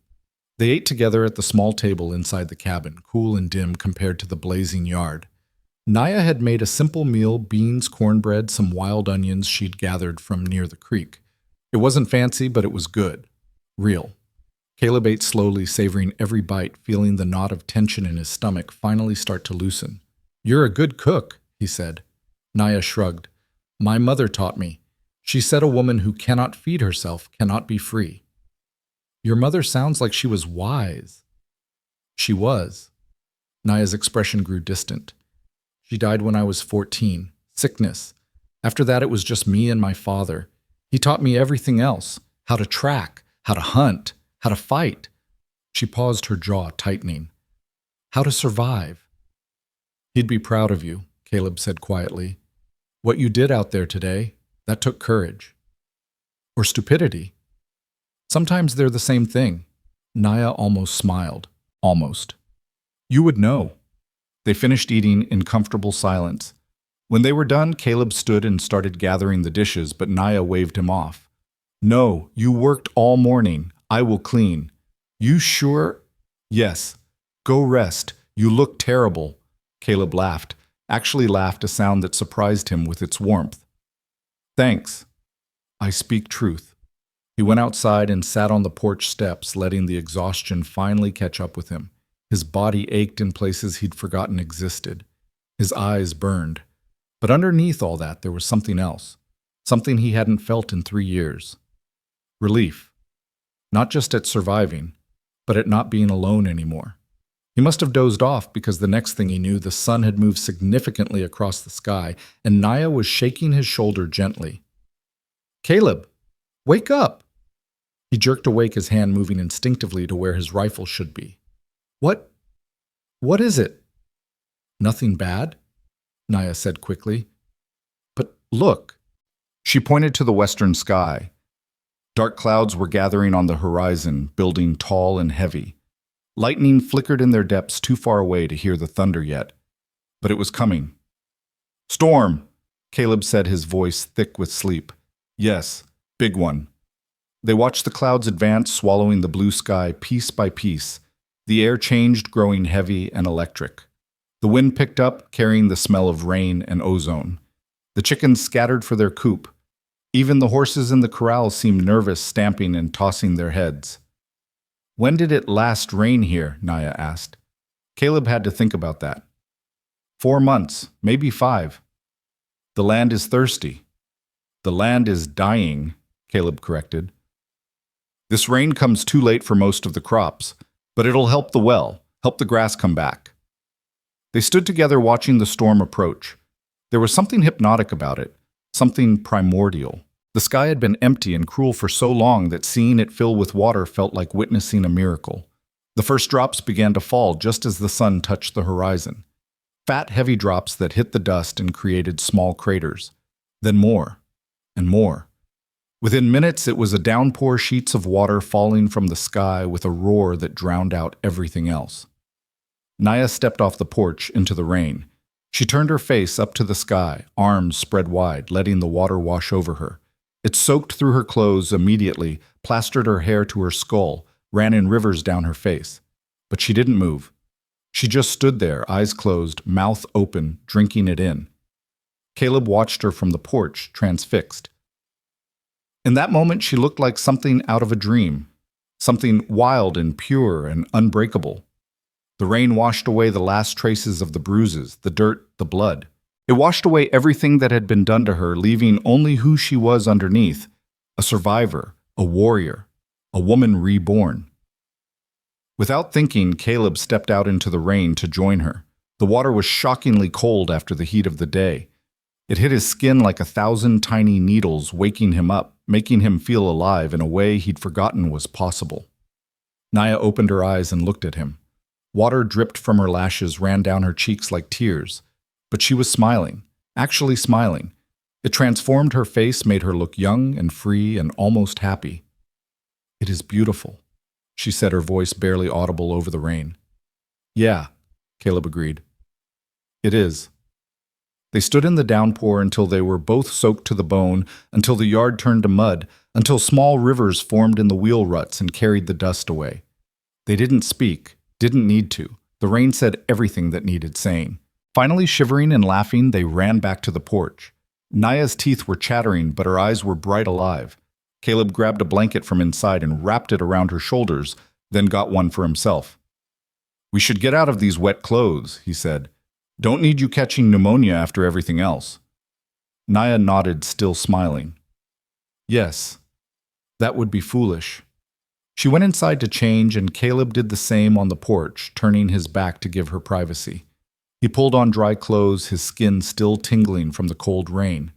They ate together at the small table inside the cabin, cool and dim compared to the blazing yard. Naya had made a simple meal, beans, cornbread, some wild onions she'd gathered from near the creek. It wasn't fancy, but it was good. Real. Caleb ate slowly, savoring every bite, feeling the knot of tension in his stomach finally start to loosen. "You're a good cook," he said. Naya shrugged. "My mother taught me. She said a woman who cannot feed herself cannot be free." "Your mother sounds like she was wise." "She was." Naya's expression grew distant. "She died when I was 14. Sickness. After that, it was just me and my father. He taught me everything else. How to track, how to hunt, how to fight." She paused, her jaw tightening. "How to survive." "He'd be proud of you," Caleb said quietly. "What you did out there today, that took courage." "Or stupidity. Sometimes they're the same thing." Naya almost smiled. Almost. "You would know." They finished eating in comfortable silence. When they were done, Caleb stood and started gathering the dishes, but Naya waved him off. "No, you worked all morning. I will clean." "You sure?" "Yes. Go rest. You look terrible." Caleb laughed, actually laughed, a sound that surprised him with its warmth. "Thanks. I speak truth." He went outside and sat on the porch steps, letting the exhaustion finally catch up with him. His body ached in places he'd forgotten existed. His eyes burned. But underneath all that, there was something else. Something he hadn't felt in 3 years. Relief. Not just at surviving, but at not being alone anymore. He must have dozed off because the next thing he knew, the sun had moved significantly across the sky, and Naya was shaking his shoulder gently. "Caleb, wake up!" He jerked awake, his hand moving instinctively to where his rifle should be. What is it?" "Nothing bad," Naya said quickly. "But look." She pointed to the western sky. Dark clouds were gathering on the horizon, building tall and heavy. Lightning flickered in their depths too far away to hear the thunder yet. But it was coming. "Storm!" Caleb said, his voice thick with sleep. "Yes, big one." They watched the clouds advance, swallowing the blue sky piece by piece. The air changed, growing heavy and electric. The wind picked up, carrying the smell of rain and ozone. The chickens scattered for their coop. Even the horses in the corral seemed nervous, stamping and tossing their heads. "When did it last rain here?" Naya asked. Caleb had to think about that. 4 months, maybe 5. "The land is thirsty." "The land is dying," Caleb corrected. "This rain comes too late for most of the crops, but it'll help the well, help the grass come back." They stood together watching the storm approach. There was something hypnotic about it, something primordial. The sky had been empty and cruel for so long that seeing it fill with water felt like witnessing a miracle. The first drops began to fall just as the sun touched the horizon. Fat, heavy drops that hit the dust and created small craters. Then more, and more. Within minutes, it was a downpour, sheets of water falling from the sky with a roar that drowned out everything else. Naya stepped off the porch into the rain. She turned her face up to the sky, arms spread wide, letting the water wash over her. It soaked through her clothes immediately, plastered her hair to her skull, ran in rivers down her face. But she didn't move. She just stood there, eyes closed, mouth open, drinking it in. Caleb watched her from the porch, transfixed. In that moment, she looked like something out of a dream, something wild and pure and unbreakable. The rain washed away the last traces of the bruises, the dirt, the blood. It washed away everything that had been done to her, leaving only who she was underneath, a survivor, a warrior, a woman reborn. Without thinking, Caleb stepped out into the rain to join her. The water was shockingly cold after the heat of the day. It hit his skin like 1,000 tiny needles, waking him up, making him feel alive in a way he'd forgotten was possible. Naya opened her eyes and looked at him. Water dripped from her lashes, ran down her cheeks like tears. But she was smiling, actually smiling. It transformed her face, made her look young and free and almost happy. "It is beautiful," she said, her voice barely audible over the rain. "Yeah," Caleb agreed. "It is." They stood in the downpour until they were both soaked to the bone, until the yard turned to mud, until small rivers formed in the wheel ruts and carried the dust away. They didn't speak, didn't need to. The rain said everything that needed saying. Finally, shivering and laughing, they ran back to the porch. Naya's teeth were chattering, but her eyes were bright alive. Caleb grabbed a blanket from inside and wrapped it around her shoulders, then got one for himself. "We should get out of these wet clothes," he said. "Don't need you catching pneumonia after everything else." Naya nodded, still smiling. "Yes, that would be foolish." She went inside to change, and Caleb did the same on the porch, turning his back to give her privacy. He pulled on dry clothes, his skin still tingling from the cold rain.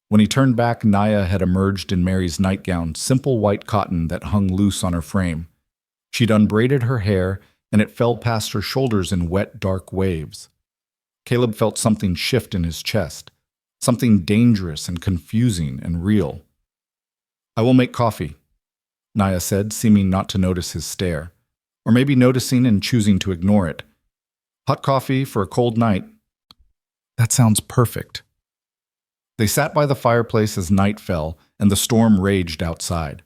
When he turned back, Naya had emerged in Mary's nightgown, simple white cotton that hung loose on her frame. She'd unbraided her hair, and it fell past her shoulders in wet, dark waves. Caleb felt something shift in his chest, something dangerous and confusing and real. "I will make coffee," Naya said, seeming not to notice his stare, or maybe noticing and choosing to ignore it. "Hot coffee for a cold night." "That sounds perfect." They sat by the fireplace as night fell, and the storm raged outside.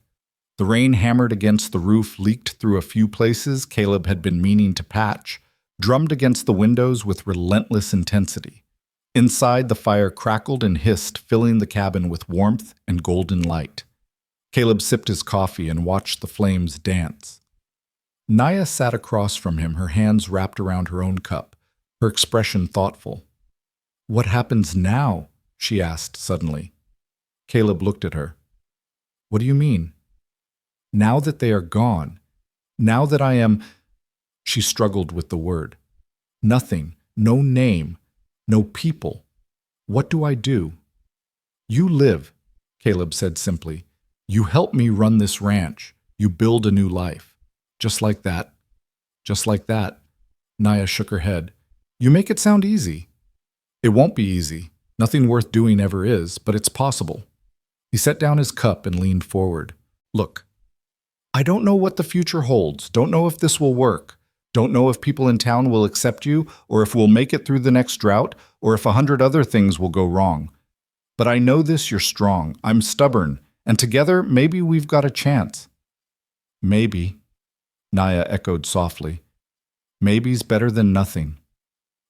The rain hammered against the roof, leaked through a few places Caleb had been meaning to patch, drummed against the windows with relentless intensity. Inside, the fire crackled and hissed, filling the cabin with warmth and golden light. Caleb sipped his coffee and watched the flames dance. Naya sat across from him, her hands wrapped around her own cup, her expression thoughtful. "What happens now?" she asked suddenly. Caleb looked at her. "What do you mean?" "Now that they are gone, now that I am—" She struggled with the word. "Nothing, no name, no people. What do I do?" "You live," Caleb said simply. "You help me run this ranch. You build a new life. Just like that." "Just like that." Naya shook her head. "You make it sound easy." "It won't be easy. Nothing worth doing ever is, but it's possible." He set down his cup and leaned forward. "Look, I don't know what the future holds, don't know if this will work, Don't know if people in town will accept you, or if we'll make it through the next drought, or if 100 other things will go wrong. But I know this, you're strong. I'm stubborn. And together, maybe we've got a chance." "Maybe," Naya echoed softly. "Maybe's better than nothing."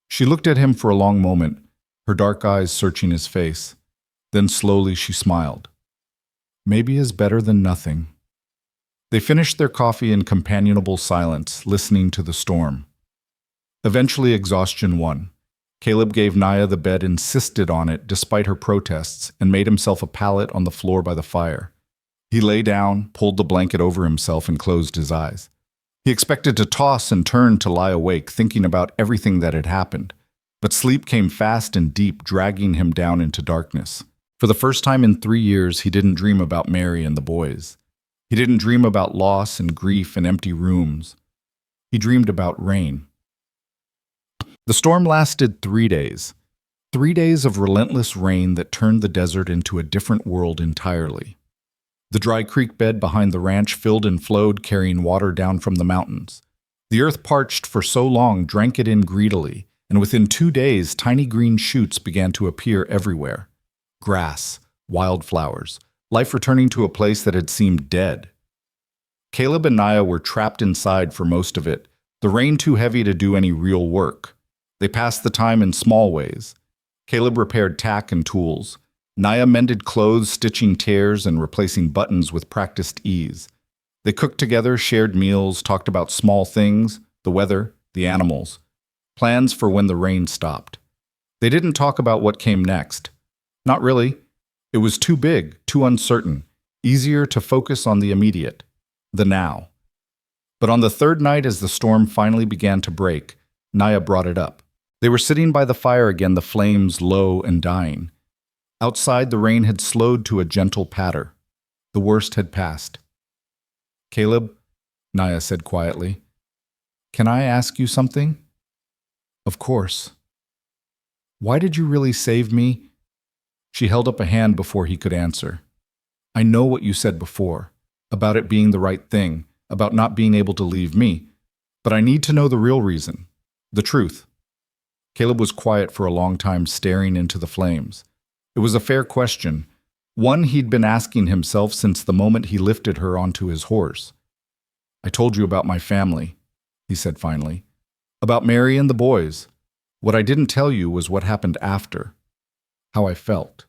She looked at him for a long moment, her dark eyes searching his face. Then slowly she smiled. "Maybe is better than nothing." They finished their coffee in companionable silence, listening to the storm. Eventually exhaustion won. Caleb gave Naya the bed, insisted on it despite her protests, and made himself a pallet on the floor by the fire. He lay down, pulled the blanket over himself, and closed his eyes. He expected to toss and turn to lie awake, thinking about everything that had happened. But sleep came fast and deep, dragging him down into darkness. For the first time in 3 years, he didn't dream about Mary and the boys. He didn't dream about loss and grief and empty rooms. He dreamed about rain. The storm lasted 3 days. 3 days of relentless rain that turned the desert into a different world entirely. The dry creek bed behind the ranch filled and flowed, carrying water down from the mountains. The earth, parched for so long, drank it in greedily, and within 2 days, tiny green shoots began to appear everywhere. Grass, wildflowers, life returning to a place that had seemed dead. Caleb and Naya were trapped inside for most of it, the rain too heavy to do any real work. They passed the time in small ways. Caleb repaired tack and tools. Naya mended clothes, stitching tears and replacing buttons with practiced ease. They cooked together, shared meals, talked about small things, the weather, the animals, plans for when the rain stopped. They didn't talk about what came next. Not really. It was too big, too uncertain, easier to focus on the immediate, the now. But on the third night, as the storm finally began to break, Naya brought it up. They were sitting by the fire again, the flames low and dying. Outside, the rain had slowed to a gentle patter. The worst had passed. "Caleb," Naya said quietly, "can I ask you something?" "Of course." "Why did you really save me?" She held up a hand before he could answer. "I know what you said before, about it being the right thing, about not being able to leave me, but I need to know the real reason, the truth." Caleb was quiet for a long time, staring into the flames. It was a fair question, one he'd been asking himself since the moment he lifted her onto his horse. "I told you about my family," he said finally. "About Mary and the boys. What I didn't tell you was what happened after. How I felt.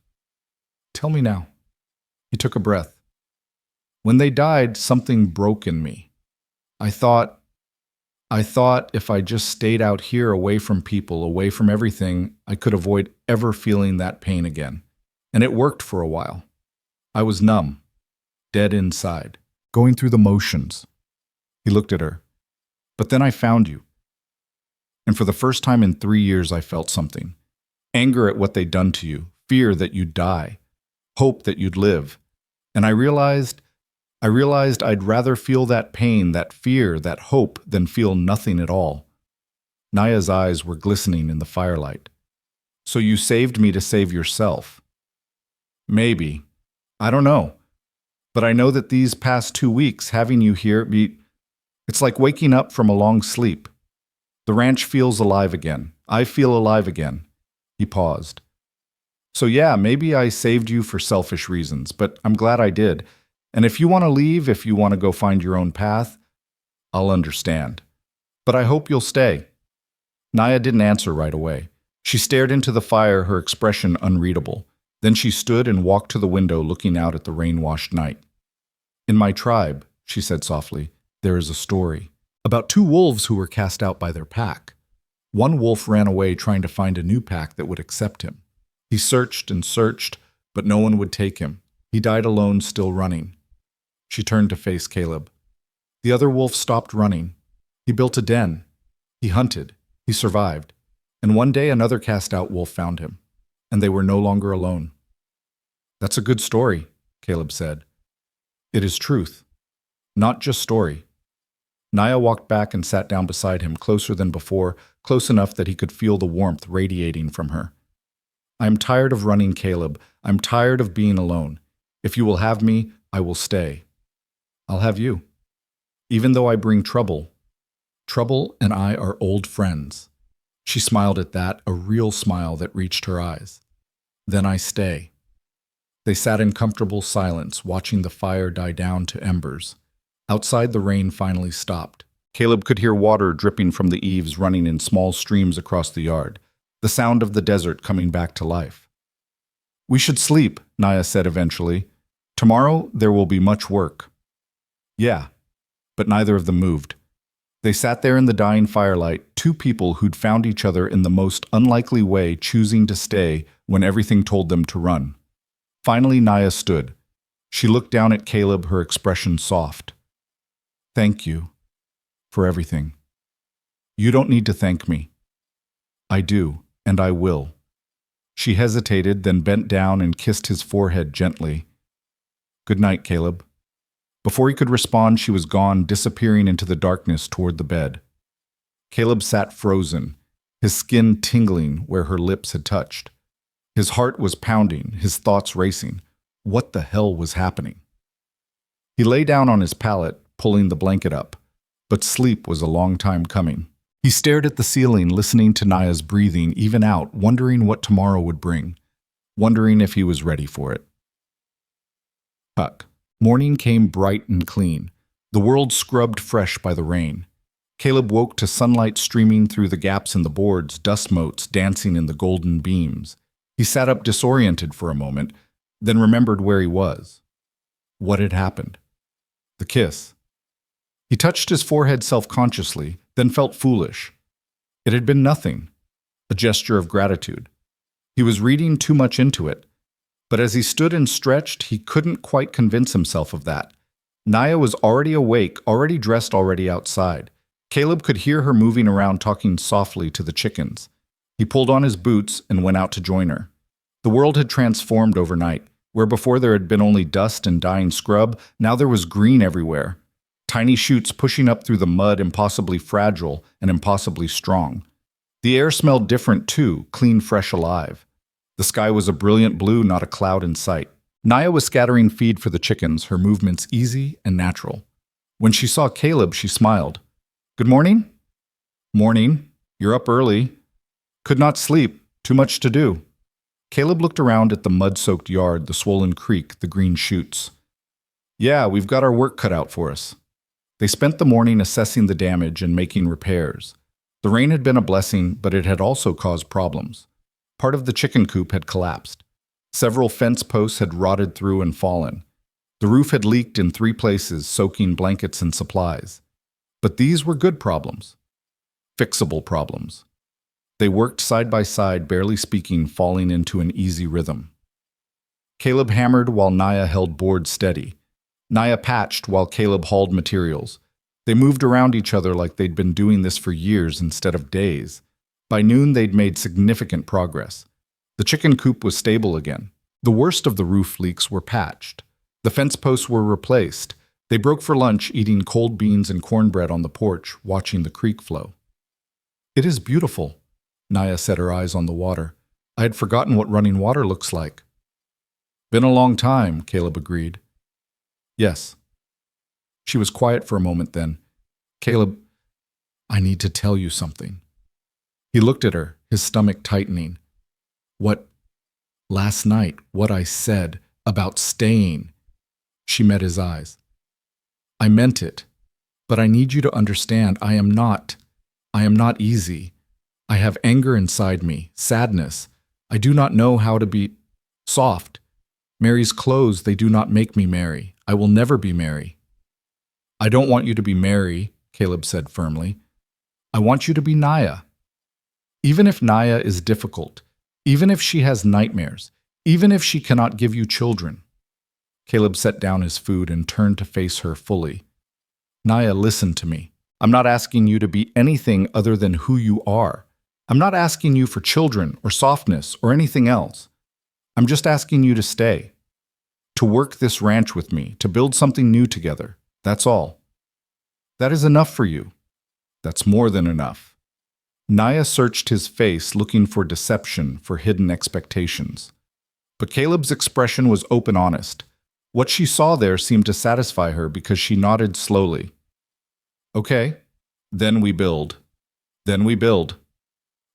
Tell me now." He took a breath. "When they died, something broke in me. I thought if I just stayed out here away from people, away from everything, I could avoid ever feeling that pain again. And it worked for a while. I was numb, dead inside, going through the motions." He looked at her. "But then I found you. And for the first time in 3 years, I felt something. Anger at what they'd done to you, fear that you'd die, hope that you'd live. And I realized I'd rather feel that pain, that fear, that hope, than feel nothing at all." Naya's eyes were glistening in the firelight. "So you saved me to save yourself?" "Maybe. I don't know. But I know that these past 2 weeks, having you here, it's like waking up from a long sleep. The ranch feels alive again. I feel alive again." He paused. "So yeah, maybe I saved you for selfish reasons, but I'm glad I did. And if you want to leave, if you want to go find your own path, I'll understand. But I hope you'll stay." Naya didn't answer right away. She stared into the fire, her expression unreadable. Then she stood and walked to the window, looking out at the rain-washed night. "In my tribe," she said softly, "there is a story about 2 wolves who were cast out by their pack. One wolf ran away trying to find a new pack that would accept him. He searched and searched, but no one would take him. He died alone, still running." She turned to face Caleb. "The other wolf stopped running. He built a den. He hunted. He survived. And one day another cast-out wolf found him, and they were no longer alone." "That's a good story," Caleb said. "It is truth, not just story." Naya walked back and sat down beside him, closer than before, close enough that he could feel the warmth radiating from her. "I'm tired of running, Caleb. I'm tired of being alone. If you will have me, I will stay. I'll have you. Even though I bring trouble, Trouble and I are old friends. She smiled at that, a real smile that reached her eyes. Then I stay. They sat in comfortable silence, watching the fire die down to embers. Outside, the rain finally stopped. Caleb could hear water dripping from the eaves running in small streams across the yard, the sound of the desert coming back to life. "We should sleep," Naya said eventually. "Tomorrow there will be much work." "Yeah," but neither of them moved. They sat there in the dying firelight, two people who'd found each other in the most unlikely way, choosing to stay when everything told them to run. Finally, Naya stood. She looked down at Caleb, her expression soft. "Thank you for everything. You don't need to thank me." "I do, and I will." She hesitated, then bent down and kissed his forehead gently. "Good night, Caleb." Before he could respond, she was gone, disappearing into the darkness toward the bed. Caleb sat frozen, his skin tingling where her lips had touched. His heart was pounding, his thoughts racing. What the hell was happening? He lay down on his pallet, pulling the blanket up, but sleep was a long time coming. He stared at the ceiling, listening to Naya's breathing even out, wondering what tomorrow would bring, wondering if he was ready for it. Huck. Morning came bright and clean, the world scrubbed fresh by the rain. Caleb woke to sunlight streaming through the gaps in the boards, dust motes dancing in the golden beams. He sat up disoriented for a moment, then remembered where he was. What had happened? The kiss. He touched his forehead self-consciously, then felt foolish. It had been nothing, a gesture of gratitude. He was reading too much into it. But as he stood and stretched, he couldn't quite convince himself of that. Naya was already awake, already dressed, already outside. Caleb could hear her moving around, talking softly to the chickens. He pulled on his boots and went out to join her. The world had transformed overnight. Where before there had been only dust and dying scrub, now there was green everywhere. Tiny shoots pushing up through the mud, impossibly fragile and impossibly strong. The air smelled different too, clean, fresh, alive. The sky was a brilliant blue, not a cloud in sight. Naya was scattering feed for the chickens, her movements easy and natural. When she saw Caleb, she smiled. "Good morning?" "Morning. You're up early." "Could not sleep. Too much to do." Caleb looked around at the mud-soaked yard, the swollen creek, the green shoots. "Yeah, we've got our work cut out for us." They spent the morning assessing the damage and making repairs. The rain had been a blessing, but it had also caused problems. Part of the chicken coop had collapsed. Several fence posts had rotted through and fallen. The roof had leaked in 3 places, soaking blankets and supplies. But these were good problems. Fixable problems. They worked side by side, barely speaking, falling into an easy rhythm. Caleb hammered while Naya held boards steady. Naya patched while Caleb hauled materials. They moved around each other like they'd been doing this for years instead of days. By noon, they'd made significant progress. The chicken coop was stable again. The worst of the roof leaks were patched. The fence posts were replaced. They broke for lunch, eating cold beans and cornbread on the porch, watching the creek flow. "It is beautiful," Naya set her eyes on the water. "I had forgotten what running water looks like." "Been a long time," Caleb agreed. "Yes." She was quiet for a moment then. "Caleb, I need to tell you something." He looked at her, his stomach tightening. "What? Last night, what I said about staying." She met his eyes. "I meant it, but I need you to understand I am not easy. I have anger inside me, sadness. I do not know how to be soft. Mary's clothes, they do not make me Mary. I will never be Mary." "I don't want you to be Mary," Caleb said firmly. "I want you to be Naya. Even if Naya is difficult, even if she has nightmares, even if she cannot give you children." Caleb set down his food and turned to face her fully. "Naya, listen to me. I'm not asking you to be anything other than who you are. I'm not asking you for children or softness or anything else. I'm just asking you to stay, to work this ranch with me, to build something new together. That's all. That is enough for you. That's more than enough." Naya searched his face, looking for deception, for hidden expectations. But Caleb's expression was open, honest. What she saw there seemed to satisfy her because she nodded slowly. "Okay, Then we build. Then we build.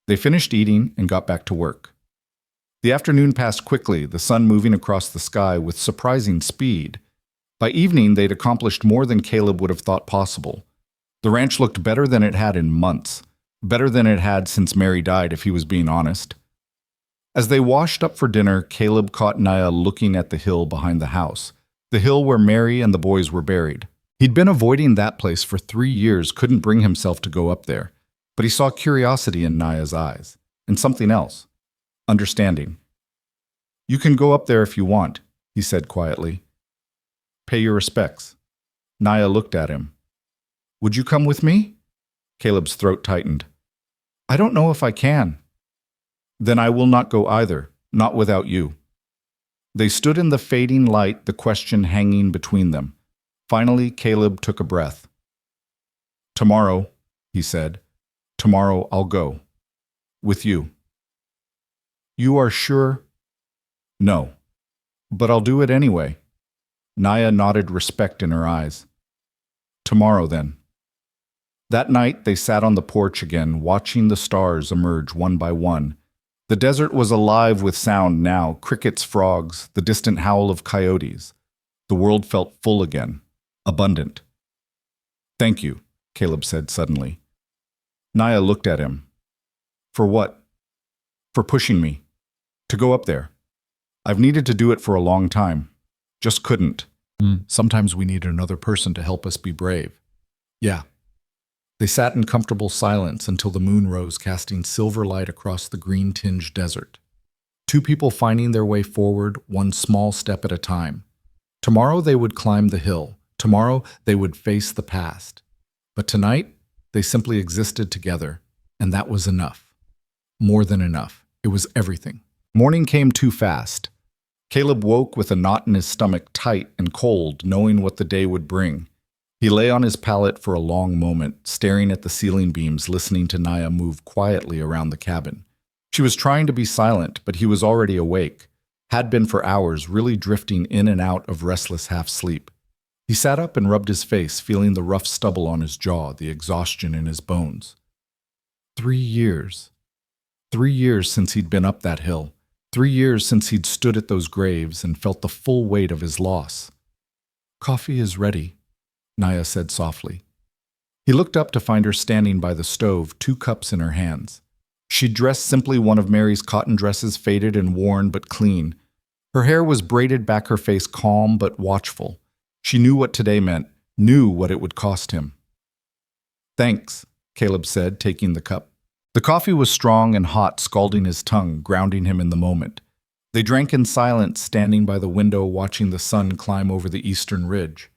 They finished eating and got back to work. The afternoon passed quickly, the sun moving across the sky with surprising speed. By evening, they'd accomplished more than Caleb would have thought possible. The ranch looked better than it had in months, better than it had since Mary died, if he was being honest. As they washed up for dinner, Caleb caught Naya looking at the hill behind the house, the hill where Mary and the boys were buried. He'd been avoiding that place for 3 years, couldn't bring himself to go up there, but he saw curiosity in Naya's eyes, and something else, understanding. "You can go up there if you want," he said quietly. "Pay your respects." Naya looked at him. "Would you come with me?" Caleb's throat tightened. "I don't know if I can." "Then I will not go either, not without you." They stood in the fading light, the question hanging between them. Finally, Caleb took a breath. "Tomorrow," he said, "tomorrow I'll go. With you." "You are sure?" "No. But I'll do it anyway." Naya nodded, respect in her eyes. "Tomorrow, then." That night, they sat on the porch again, watching the stars emerge one by one. The desert was alive with sound now, crickets, frogs, the distant howl of coyotes. The world felt full again, abundant. "Thank you," Caleb said suddenly. Naya looked at him. "For what?" "For pushing me. To go up there. I've needed to do it for a long time. Just couldn't. Sometimes we need another person to help us be brave." "Yeah." They sat in comfortable silence until the moon rose, casting silver light across the green-tinged desert. Two people finding their way forward, one small step at a time. Tomorrow they would climb the hill. Tomorrow they would face the past. But tonight, they simply existed together, and that was enough. More than enough. It was everything. Morning came too fast. Caleb woke with a knot in his stomach, tight and cold, knowing what the day would bring. He lay on his pallet for a long moment, staring at the ceiling beams, listening to Naya move quietly around the cabin. She was trying to be silent, but he was already awake, had been for hours, really drifting in and out of restless half-sleep. He sat up and rubbed his face, feeling the rough stubble on his jaw, the exhaustion in his bones. 3 years. 3 years since he'd been up that hill. 3 years since he'd stood at those graves and felt the full weight of his loss. "Coffee is ready," Naya said softly. He looked up to find her standing by the stove, 2 cups in her hands. She'd dressed simply, one of Mary's cotton dresses, faded and worn but clean. Her hair was braided back, her face calm but watchful. She knew what today meant, knew what it would cost him. "Thanks," Caleb said, taking the cup. The coffee was strong and hot, scalding his tongue, grounding him in the moment. They drank in silence, standing by the window, watching the sun climb over the eastern ridge.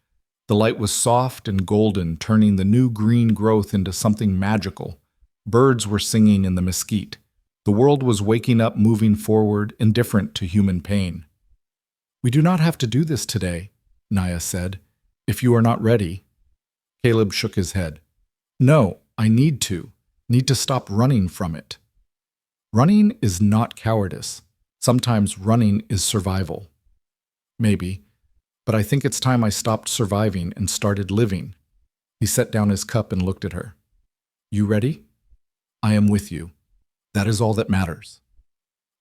The light was soft and golden, turning the new green growth into something magical. Birds were singing in the mesquite. The world was waking up, moving forward, indifferent to human pain. "We do not have to do this today," Naya said. "If you are not ready." Caleb shook his head. "No, I need to stop running from it." Running is not cowardice. Sometimes running is survival. Maybe. But I think it's time I stopped surviving and started living. He set down his cup and looked at her. "You ready? I am with you. That is all that matters."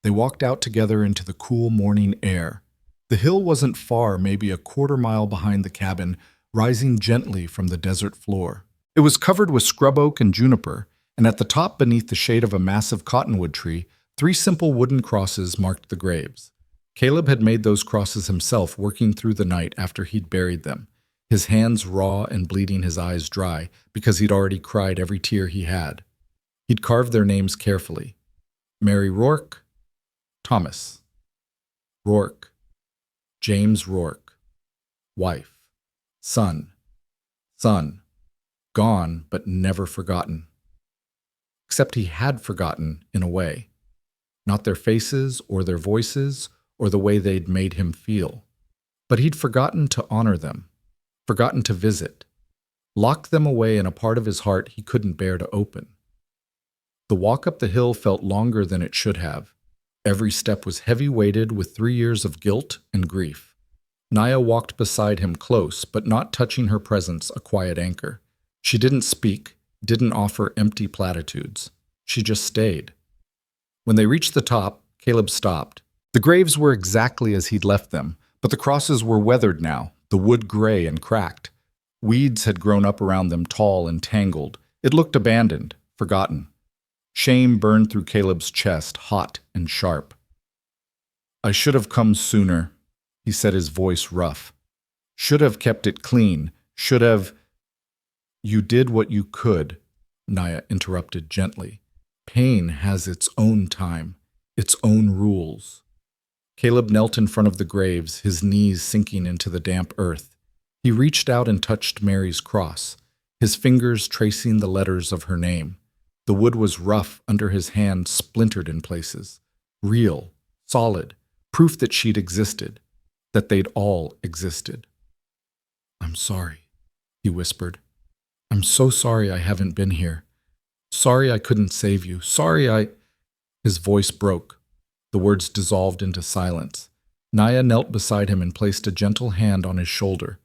They walked out together into the cool morning air. The hill wasn't far, maybe a 1/4 mile behind the cabin, rising gently from the desert floor. It was covered with scrub oak and juniper, and at the top, beneath the shade of a massive cottonwood tree, 3 simple wooden crosses marked the graves. Caleb had made those crosses himself, working through the night after he'd buried them, his hands raw and bleeding, his eyes dry, because he'd already cried every tear he had. He'd carved their names carefully. Mary Rourke, Thomas. Rourke, James Rourke. Wife, son, gone but never forgotten. Except he had forgotten, in a way. Not their faces or their voices, or the way they'd made him feel. But he'd forgotten to honor them, forgotten to visit, locked them away in a part of his heart he couldn't bear to open. The walk up the hill felt longer than it should have. Every step was heavy-weighted with 3 years of guilt and grief. Naya walked beside him, close, but not touching her presence, a quiet anchor. She didn't speak, didn't offer empty platitudes. She just stayed. When they reached the top, Caleb stopped. The graves were exactly as he'd left them, but the crosses were weathered now, the wood gray and cracked. Weeds had grown up around them, tall and tangled. It looked abandoned, forgotten. Shame burned through Caleb's chest, hot and sharp. "I should have come sooner," he said, his voice rough. "Should have kept it clean. Should have—" "You did what you could," Naya interrupted gently. "Pain has its own time, its own rules." Caleb knelt in front of the graves, his knees sinking into the damp earth. He reached out and touched Mary's cross, his fingers tracing the letters of her name. The wood was rough under his hand, splintered in places. Real, solid, proof that she'd existed, that they'd all existed. "I'm sorry," he whispered. "I'm so sorry I haven't been here. Sorry I couldn't save you. Sorry I—" His voice broke. The words dissolved into silence. Naya knelt beside him and placed a gentle hand on his shoulder.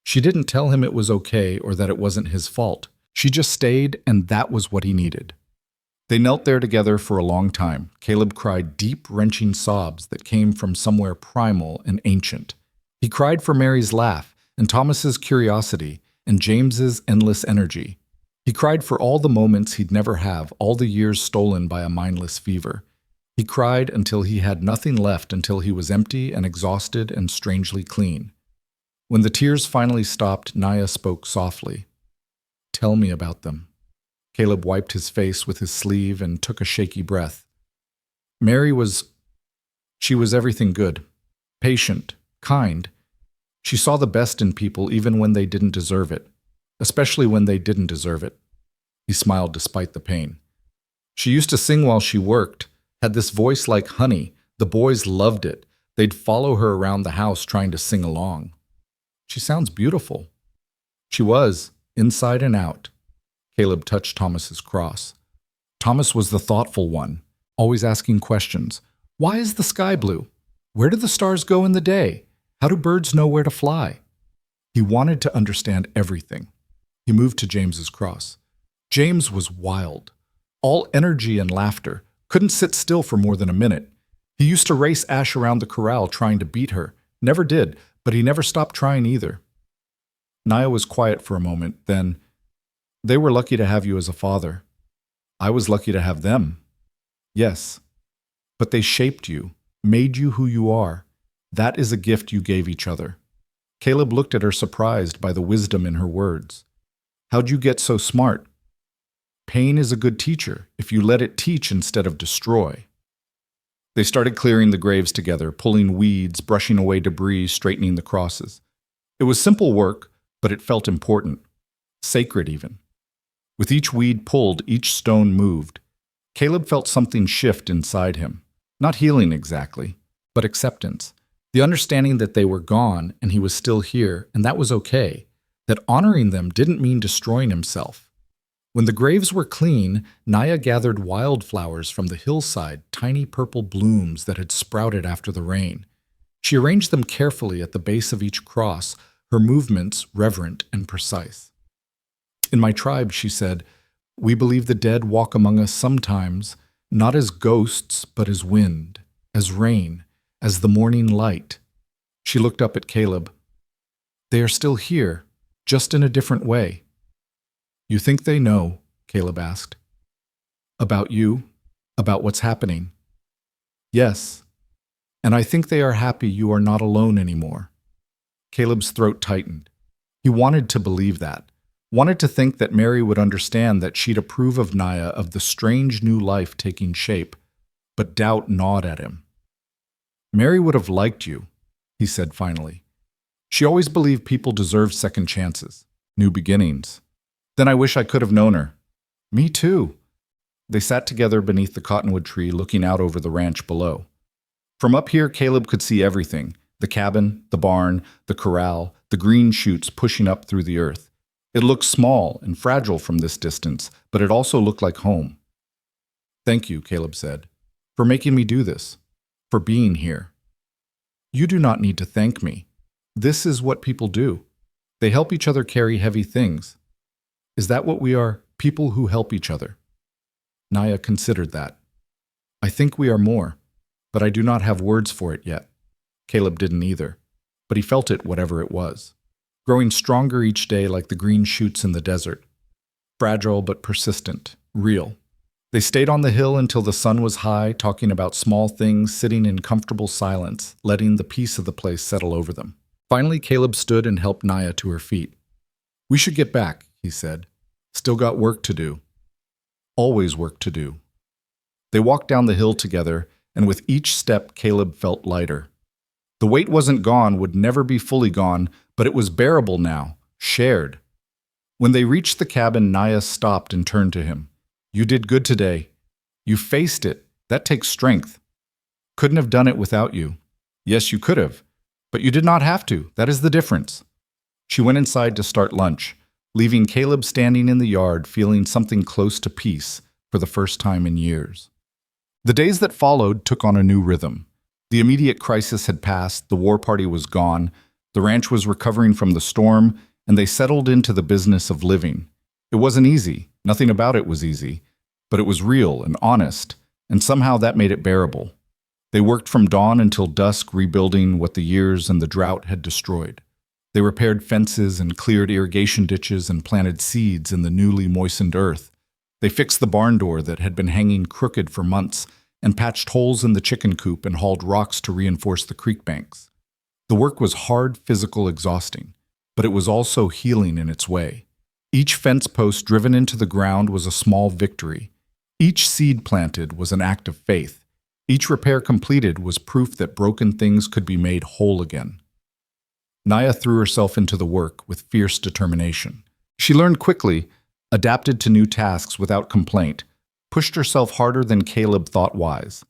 She didn't tell him it was okay or that it wasn't his fault. She just stayed, and that was what he needed. They knelt there together for a long time. Caleb cried deep, wrenching sobs that came from somewhere primal and ancient. He cried for Mary's laugh, and Thomas's curiosity, and James's endless energy. He cried for all the moments he'd never have, all the years stolen by a mindless fever. He cried until he had nothing left, until he was empty and exhausted and strangely clean. When the tears finally stopped, Naya spoke softly. "Tell me about them." Caleb wiped his face with his sleeve and took a shaky breath. She was everything good. Patient, kind. She saw the best in people even when they didn't deserve it, especially when they didn't deserve it. He smiled despite the pain. She used to sing while she worked, had this voice like honey. The boys loved it. They'd follow her around the house trying to sing along. "She sounds beautiful." She was, inside and out. Caleb touched Thomas's cross. Thomas was the thoughtful one, always asking questions. Why is the sky blue? Where do the stars go in the day? How do birds know where to fly? He wanted to understand everything. He moved to James's cross. James was wild, all energy and laughter, couldn't sit still for more than a minute. He used to race Ash around the corral trying to beat her. Never did, but he never stopped trying either. Naya was quiet for a moment, then, "They were lucky to have you as a father. I was lucky to have them." "Yes, but they shaped you, made you who you are. That is a gift you gave each other." Caleb looked at her, surprised by the wisdom in her words. "How'd you get so smart?" "Pain is a good teacher if you let it teach instead of destroy." They started clearing the graves together, pulling weeds, brushing away debris, straightening the crosses. It was simple work, but it felt important, sacred even. With each weed pulled, each stone moved. Caleb felt something shift inside him. Not healing exactly, but acceptance. The understanding that they were gone and he was still here, and that was okay. That honoring them didn't mean destroying himself. When the graves were clean, Naya gathered wildflowers from the hillside, tiny purple blooms that had sprouted after the rain. She arranged them carefully at the base of each cross, her movements reverent and precise. "In my tribe," she said, "we believe the dead walk among us sometimes, not as ghosts, but as wind, as rain, as the morning light." She looked up at Caleb. "They are still here, just in a different way." "You think they know?" Caleb asked. "About you? About what's happening?" "Yes. And I think they are happy you are not alone anymore." Caleb's throat tightened. He wanted to believe that. Wanted to think that Mary would understand, that she'd approve of Naya, of the strange new life taking shape, but doubt gnawed at him. "Mary would have liked you," he said finally. "She always believed people deserve second chances, new beginnings. Then I wish I could have known her." "Me too." They sat together beneath the cottonwood tree, looking out over the ranch below. From up here, Caleb could see everything: the cabin, the barn, the corral, the green shoots pushing up through the earth. It looked small and fragile from this distance, but it also looked like home. "Thank you," Caleb said, "for making me do this, for being here." "You do not need to thank me. This is what people do. They help each other carry heavy things. Is that what we are People who help each other. Naya considered that. I think we are more, but I do not have words for it yet. Caleb didn't either, but he felt it whatever it was. Growing stronger each day like the green shoots in the desert. Fragile but persistent, real. They stayed on the hill until the sun was high, talking about small things, sitting in comfortable silence, letting the peace of the place settle over them. Finally, Caleb stood and helped Naya to her feet. We should get back, he said. Still got work to do. Always work to do. They walked down the hill together, and with each step, Caleb felt lighter. The weight wasn't gone, would never be fully gone, but it was bearable now, shared. When they reached the cabin, Naya stopped and turned to him. You did good today. You faced it. That takes strength. Couldn't have done it without you. Yes, you could have, but you did not have to. That is the difference. She went inside to start lunch, leaving Caleb standing in the yard feeling something close to peace for the first time in years. The days that followed took on a new rhythm. The immediate crisis had passed, the war party was gone, the ranch was recovering from the storm, and they settled into the business of living. It wasn't easy. Nothing about it was easy, but it was real and honest, and somehow that made it bearable. They worked from dawn until dusk, rebuilding what the years and the drought had destroyed. They repaired fences and cleared irrigation ditches and planted seeds in the newly moistened earth. They fixed the barn door that had been hanging crooked for months and patched holes in the chicken coop and hauled rocks to reinforce the creek banks. The work was hard, physical, exhausting, but it was also healing in its way. Each fence post driven into the ground was a small victory. Each seed planted was an act of faith. Each repair completed was proof that broken things could be made whole again. Naya threw herself into the work with fierce determination. She learned quickly, adapted to new tasks without complaint, pushed herself harder than Caleb thought wise.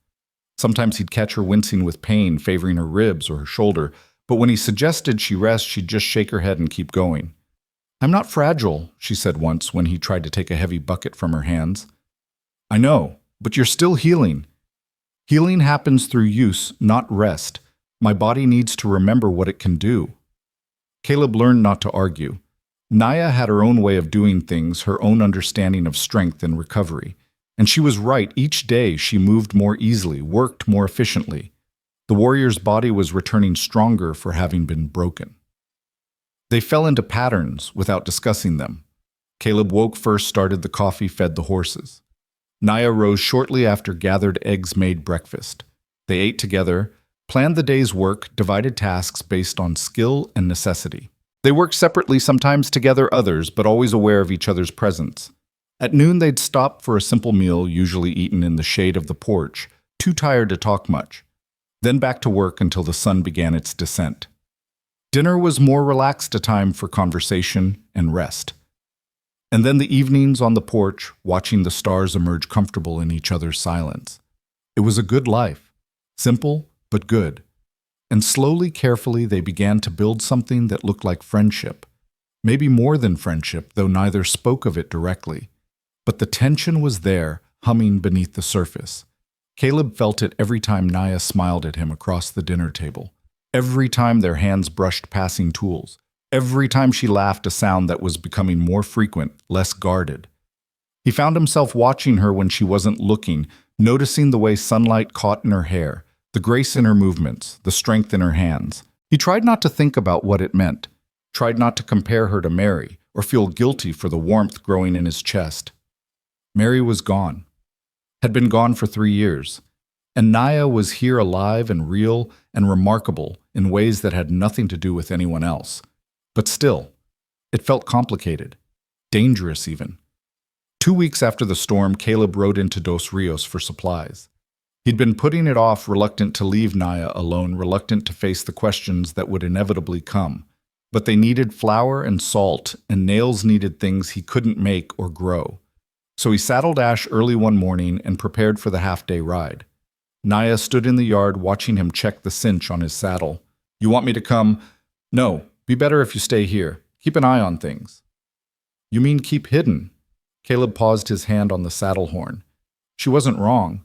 Sometimes he'd catch her wincing with pain, favoring her ribs or her shoulder, but when he suggested she rest, she'd just shake her head and keep going. I'm not fragile, she said once when he tried to take a heavy bucket from her hands. I know, but you're still healing. Healing happens through use, not rest. My body needs to remember what it can do. Caleb learned not to argue. Naya had her own way of doing things, her own understanding of strength and recovery. And she was right. Each day she moved more easily, worked more efficiently. The warrior's body was returning stronger for having been broken. They fell into patterns without discussing them. Caleb woke first, started the coffee, fed the horses. Naya rose shortly after, gathered eggs, made breakfast. They ate together, planned the day's work, divided tasks based on skill and necessity. They worked separately, sometimes together others, but always aware of each other's presence. At noon they'd stop for a simple meal, usually eaten in the shade of the porch, too tired to talk much. Then back to work until the sun began its descent. Dinner was more relaxed, a time for conversation and rest. And then the evenings on the porch, watching the stars emerge comfortable in each other's silence. It was a good life, simple but good. And slowly, carefully, they began to build something that looked like friendship. Maybe more than friendship, though neither spoke of it directly. But the tension was there, humming beneath the surface. Caleb felt it every time Naya smiled at him across the dinner table. Every time their hands brushed passing tools. Every time she laughed, a sound that was becoming more frequent, less guarded. He found himself watching her when she wasn't looking, noticing the way sunlight caught in her hair, the grace in her movements, the strength in her hands. He tried not to think about what it meant, tried not to compare her to Mary, or feel guilty for the warmth growing in his chest. Mary was gone, had been gone for 3 years, and Naya was here alive and real and remarkable in ways that had nothing to do with anyone else. But still, it felt complicated, dangerous even. 2 weeks after the storm, Caleb rode into Dos Rios for supplies. He'd been putting it off, reluctant to leave Naya alone, reluctant to face the questions that would inevitably come. But they needed flour and salt, and Nails needed things he couldn't make or grow. So he saddled Ash early one morning and prepared for the half-day ride. Naya stood in the yard watching him check the cinch on his saddle. You want me to come? No, be better if you stay here. Keep an eye on things. You mean keep hidden? Caleb paused, his hand on the saddle horn. She wasn't wrong.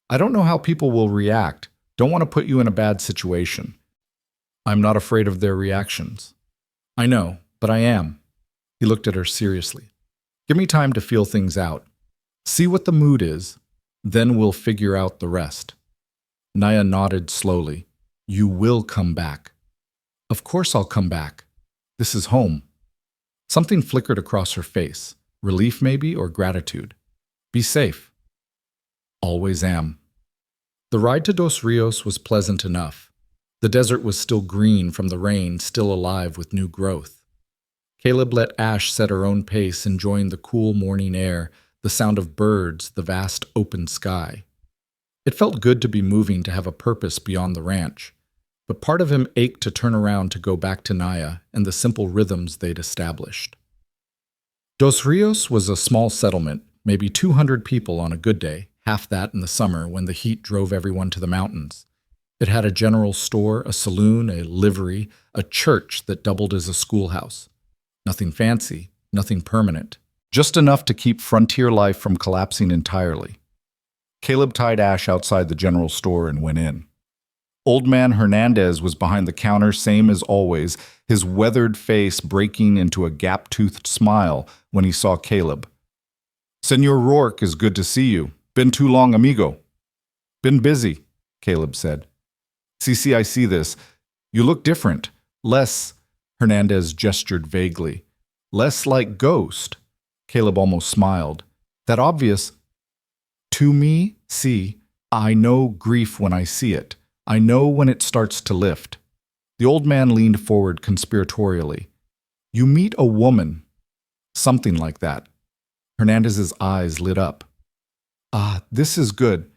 I don't know how people will react. Don't want to put you in a bad situation. I'm not afraid of their reactions. I know, but I am. He looked at her seriously. Give me time to feel things out. See what the mood is, then we'll figure out the rest. Naya nodded slowly. You will come back. Of course I'll come back. This is home. Something flickered across her face. Relief maybe, or gratitude. Be safe. Always am. The ride to Dos Rios was pleasant enough. The desert was still green from the rain, still alive with new growth. Caleb let Ash set her own pace, enjoying the cool morning air, the sound of birds, the vast open sky. It felt good to be moving, to have a purpose beyond the ranch. But part of him ached to turn around to go back to Naya and the simple rhythms they'd established. Dos Rios was a small settlement, maybe 200 people on a good day, half that in the summer when the heat drove everyone to the mountains. It had a general store, a saloon, a livery, a church that doubled as a schoolhouse. Nothing fancy, nothing permanent, just enough to keep frontier life from collapsing entirely. Caleb tied Ash outside the general store and went in. Old man Hernandez was behind the counter, same as always, his weathered face breaking into a gap-toothed smile when he saw Caleb. Senor Rourke, is good to see you. Been too long, amigo. Been busy, Caleb said. I see this. You look different. Less, Hernandez gestured vaguely. Less like Ghost. Caleb almost smiled. That obvious. To me, see, I know grief when I see it. I know when it starts to lift. The old man leaned forward conspiratorially. You meet a woman. Something like that. Hernandez's eyes lit up. Ah, this is good.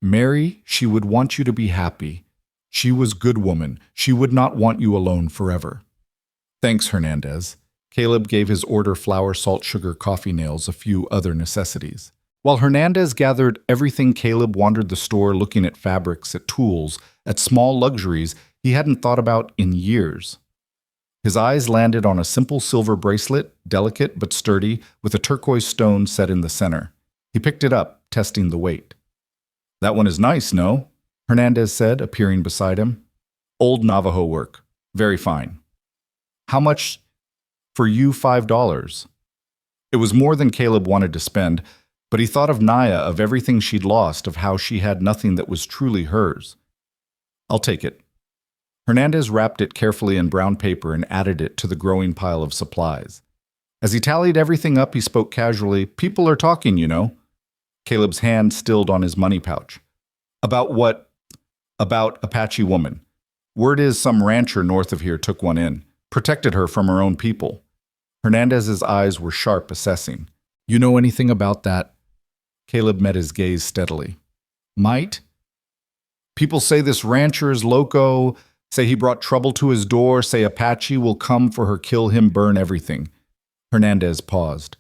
Mary, she would want you to be happy. She was good woman. She would not want you alone forever. Thanks, Hernandez. Caleb gave his order flour, salt, sugar, coffee nails, a few other necessities. While Hernandez gathered everything, Caleb wandered the store looking at fabrics, at tools, at small luxuries he hadn't thought about in years. His eyes landed on a simple silver bracelet, delicate but sturdy, with a turquoise stone set in the center. He picked it up, testing the weight. That one is nice, no? Hernandez said, appearing beside him. Old Navajo work. Very fine. How much? For you, $5. It was more than Caleb wanted to spend, but he thought of Naya, of everything she'd lost, of how she had nothing that was truly hers. I'll take it. Hernandez wrapped it carefully in brown paper and added it to the growing pile of supplies. As he tallied everything up, he spoke casually. People are talking, you know. Caleb's hand stilled on his money pouch. About what? About Apache woman. Word is some rancher north of here took one in, protected her from her own people. Hernandez's eyes were sharp, assessing. You know anything about that? Caleb met his gaze steadily. Might? People say this rancher is loco, say he brought trouble to his door, say Apache will come for her, kill him, burn everything. Hernandez paused.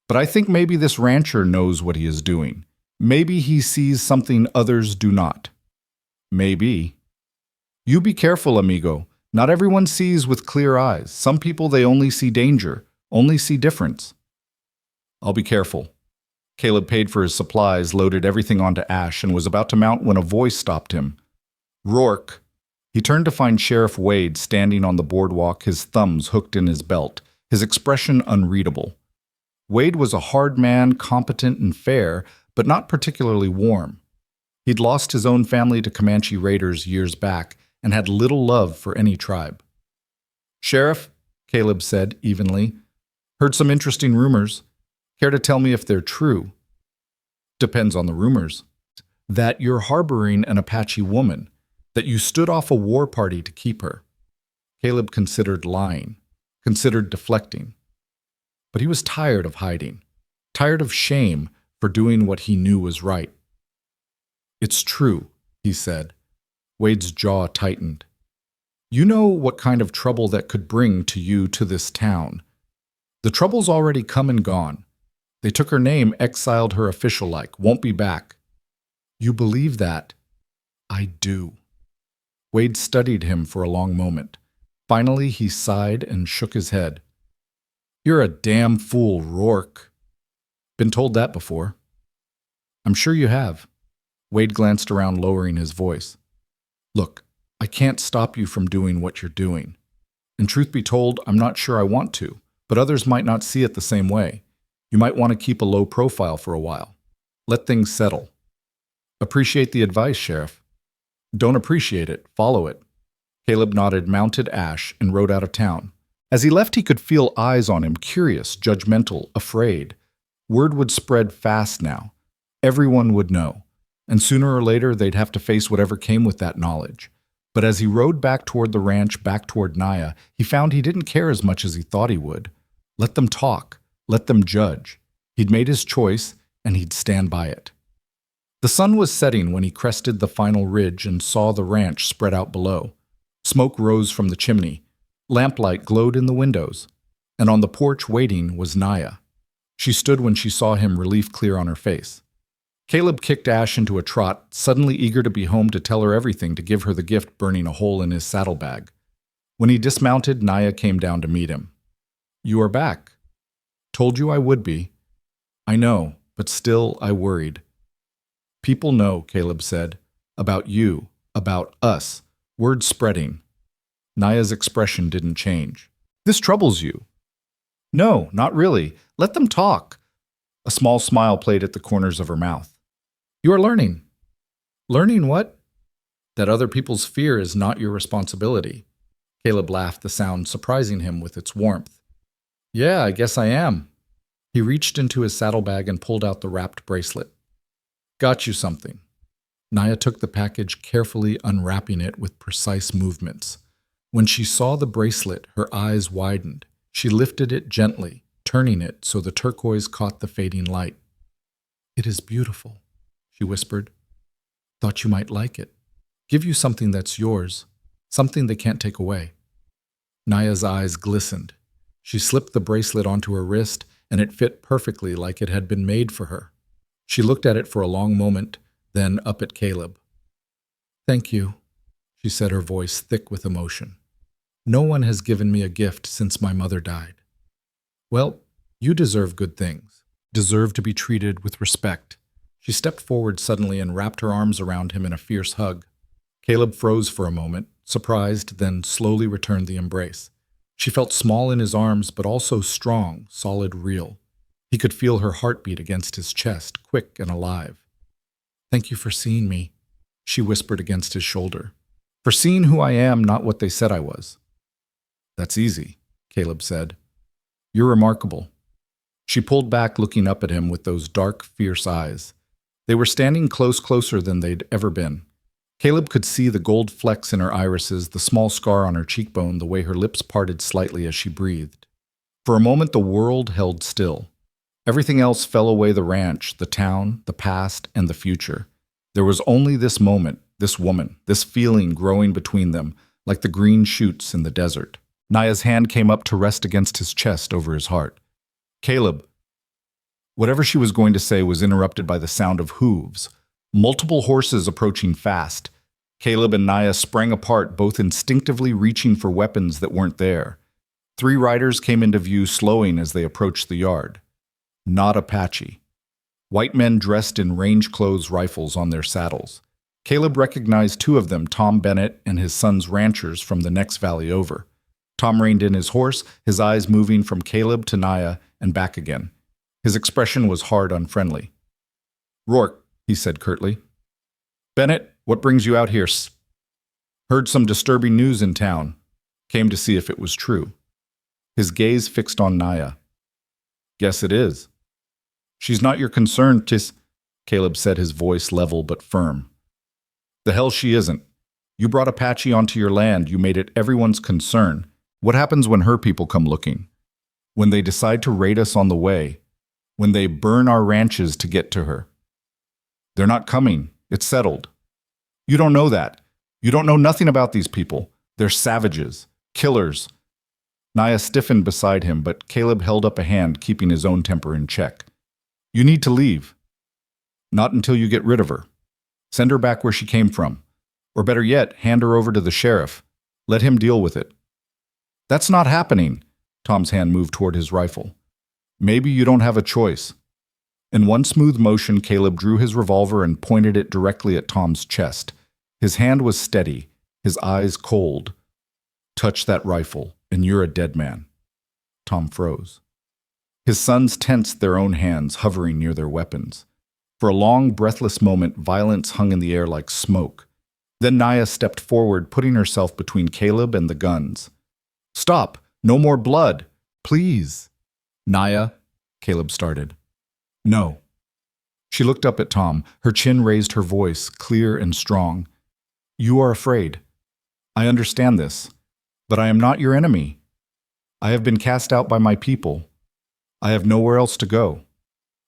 But I think maybe this rancher knows what he is doing. Maybe he sees something others do not. Maybe. You be careful, amigo. Not everyone sees with clear eyes. Some people, they only see danger, only see difference. I'll be careful. Caleb paid for his supplies, loaded everything onto Ash, and was about to mount when a voice stopped him. Rourke. He turned to find Sheriff Wade standing on the boardwalk, his thumbs hooked in his belt, his expression unreadable. Wade was a hard man, competent and fair, but not particularly warm. He'd lost his own family to Comanche raiders years back and had little love for any tribe. Sheriff, Caleb said evenly, heard some interesting rumors. Care to tell me if they're true? Depends on the rumors. That you're harboring an Apache woman, that you stood off a war party to keep her. Caleb considered lying, considered deflecting. But he was tired of hiding, tired of shame for doing what he knew was right. It's true, he said. Wade's jaw tightened. You know what kind of trouble that could bring to you to this town. The trouble's already come and gone. They took her name, exiled her official-like, won't be back. You believe that? I do. Wade studied him for a long moment. Finally, he sighed and shook his head. You're a damn fool, Rourke. Been told that before. I'm sure you have. Wade glanced around, lowering his voice. Look, I can't stop you from doing what you're doing. And truth be told, I'm not sure I want to, but others might not see it the same way. You might want to keep a low profile for a while. Let things settle. Appreciate the advice, Sheriff. Don't appreciate it, follow it. Caleb nodded, mounted Ash, and rode out of town. As he left, he could feel eyes on him, curious, judgmental, afraid. Word would spread fast now. Everyone would know. And sooner or later, they'd have to face whatever came with that knowledge. But as he rode back toward the ranch, back toward Naya, he found he didn't care as much as he thought he would. Let them talk. Let them judge. He'd made his choice, and he'd stand by it. The sun was setting when he crested the final ridge and saw the ranch spread out below. Smoke rose from the chimney. Lamplight glowed in the windows. And on the porch waiting was Naya. She stood when she saw him, relief clear on her face. Caleb kicked Ash into a trot, suddenly eager to be home to tell her everything, to give her the gift burning a hole in his saddlebag. When he dismounted, Naya came down to meet him. "You are back. Told you I would be. I know, but still I worried." "People know," Caleb said. "About you, about us. Word spreading." Naya's expression didn't change. "This troubles you." "No, not really. Let them talk." A small smile played at the corners of her mouth. "You are learning." "Learning what?" "That other people's fear is not your responsibility." Caleb laughed, the sound surprising him with its warmth. "Yeah, I guess I am." He reached into his saddlebag and pulled out the wrapped bracelet. "Got you something." Naya took the package, carefully unwrapping it with precise movements. When she saw the bracelet, her eyes widened. She lifted it gently, turning it so the turquoise caught the fading light. "It is beautiful," she whispered. "Thought you might like it. Give you something that's yours, something they can't take away." Naya's eyes glistened. She slipped the bracelet onto her wrist, and it fit perfectly, like it had been made for her. She looked at it for a long moment, then up at Caleb. "Thank you," she said, her voice thick with emotion. "No one has given me a gift since my mother died." "Well, you deserve good things, deserve to be treated with respect." She stepped forward suddenly and wrapped her arms around him in a fierce hug. Caleb froze for a moment, surprised, then slowly returned the embrace. She felt small in his arms, but also strong, solid, real. He could feel her heartbeat against his chest, quick and alive. "Thank you for seeing me," she whispered against his shoulder. "For seeing who I am, not what they said I was." "That's easy," Caleb said. "You're remarkable." She pulled back, looking up at him with those dark, fierce eyes. They were standing closer than they'd ever been. Caleb could see the gold flecks in her irises, the small scar on her cheekbone, the way her lips parted slightly as she breathed. For a moment, the world held still. Everything else fell away: the ranch, the town, the past, and the future. There was only this moment, this woman, this feeling growing between them, like the green shoots in the desert. Naya's hand came up to rest against his chest over his heart. "Caleb." Whatever she was going to say was interrupted by the sound of hooves. Multiple horses approaching fast. Caleb and Naya sprang apart, both instinctively reaching for weapons that weren't there. 3 riders came into view, slowing as they approached the yard. Not Apache. White men dressed in range clothes, rifles on their saddles. Caleb recognized 2 of them, Tom Bennett and his son's ranchers from the next valley over. Tom reined in his horse, his eyes moving from Caleb to Naya and back again. His expression was hard, unfriendly. "Rourke," he said curtly. "Bennett, what brings you out here?" "Heard some disturbing news in town. Came to see if it was true." His gaze fixed on Naya. "Guess it is." "She's not your concern, Caleb said, his voice level but firm. "The hell she isn't. You brought Apache onto your land. You made it everyone's concern. What happens when her people come looking? When they decide to raid us on the way? When they burn our ranches to get to her?" "They're not coming. It's settled." "You don't know that. You don't know nothing about these people. They're savages. Killers." Naya stiffened beside him, but Caleb held up a hand, keeping his own temper in check. "You need to leave." "Not until you get rid of her. Send her back where she came from. Or better yet, hand her over to the sheriff. Let him deal with it." "That's not happening." Tom's hand moved toward his rifle. "Maybe you don't have a choice." In one smooth motion, Caleb drew his revolver and pointed it directly at Tom's chest. His hand was steady, his eyes cold. "Touch that rifle, and you're a dead man." Tom froze. His sons tensed their own hands, hovering near their weapons. For a long, breathless moment, violence hung in the air like smoke. Then Naya stepped forward, putting herself between Caleb and the guns. "Stop! No more blood! Please!" "Naya," Caleb started. "No." She looked up at Tom, her chin raised, her voice clear and strong. "You are afraid. I understand this. But I am not your enemy. I have been cast out by my people. I have nowhere else to go.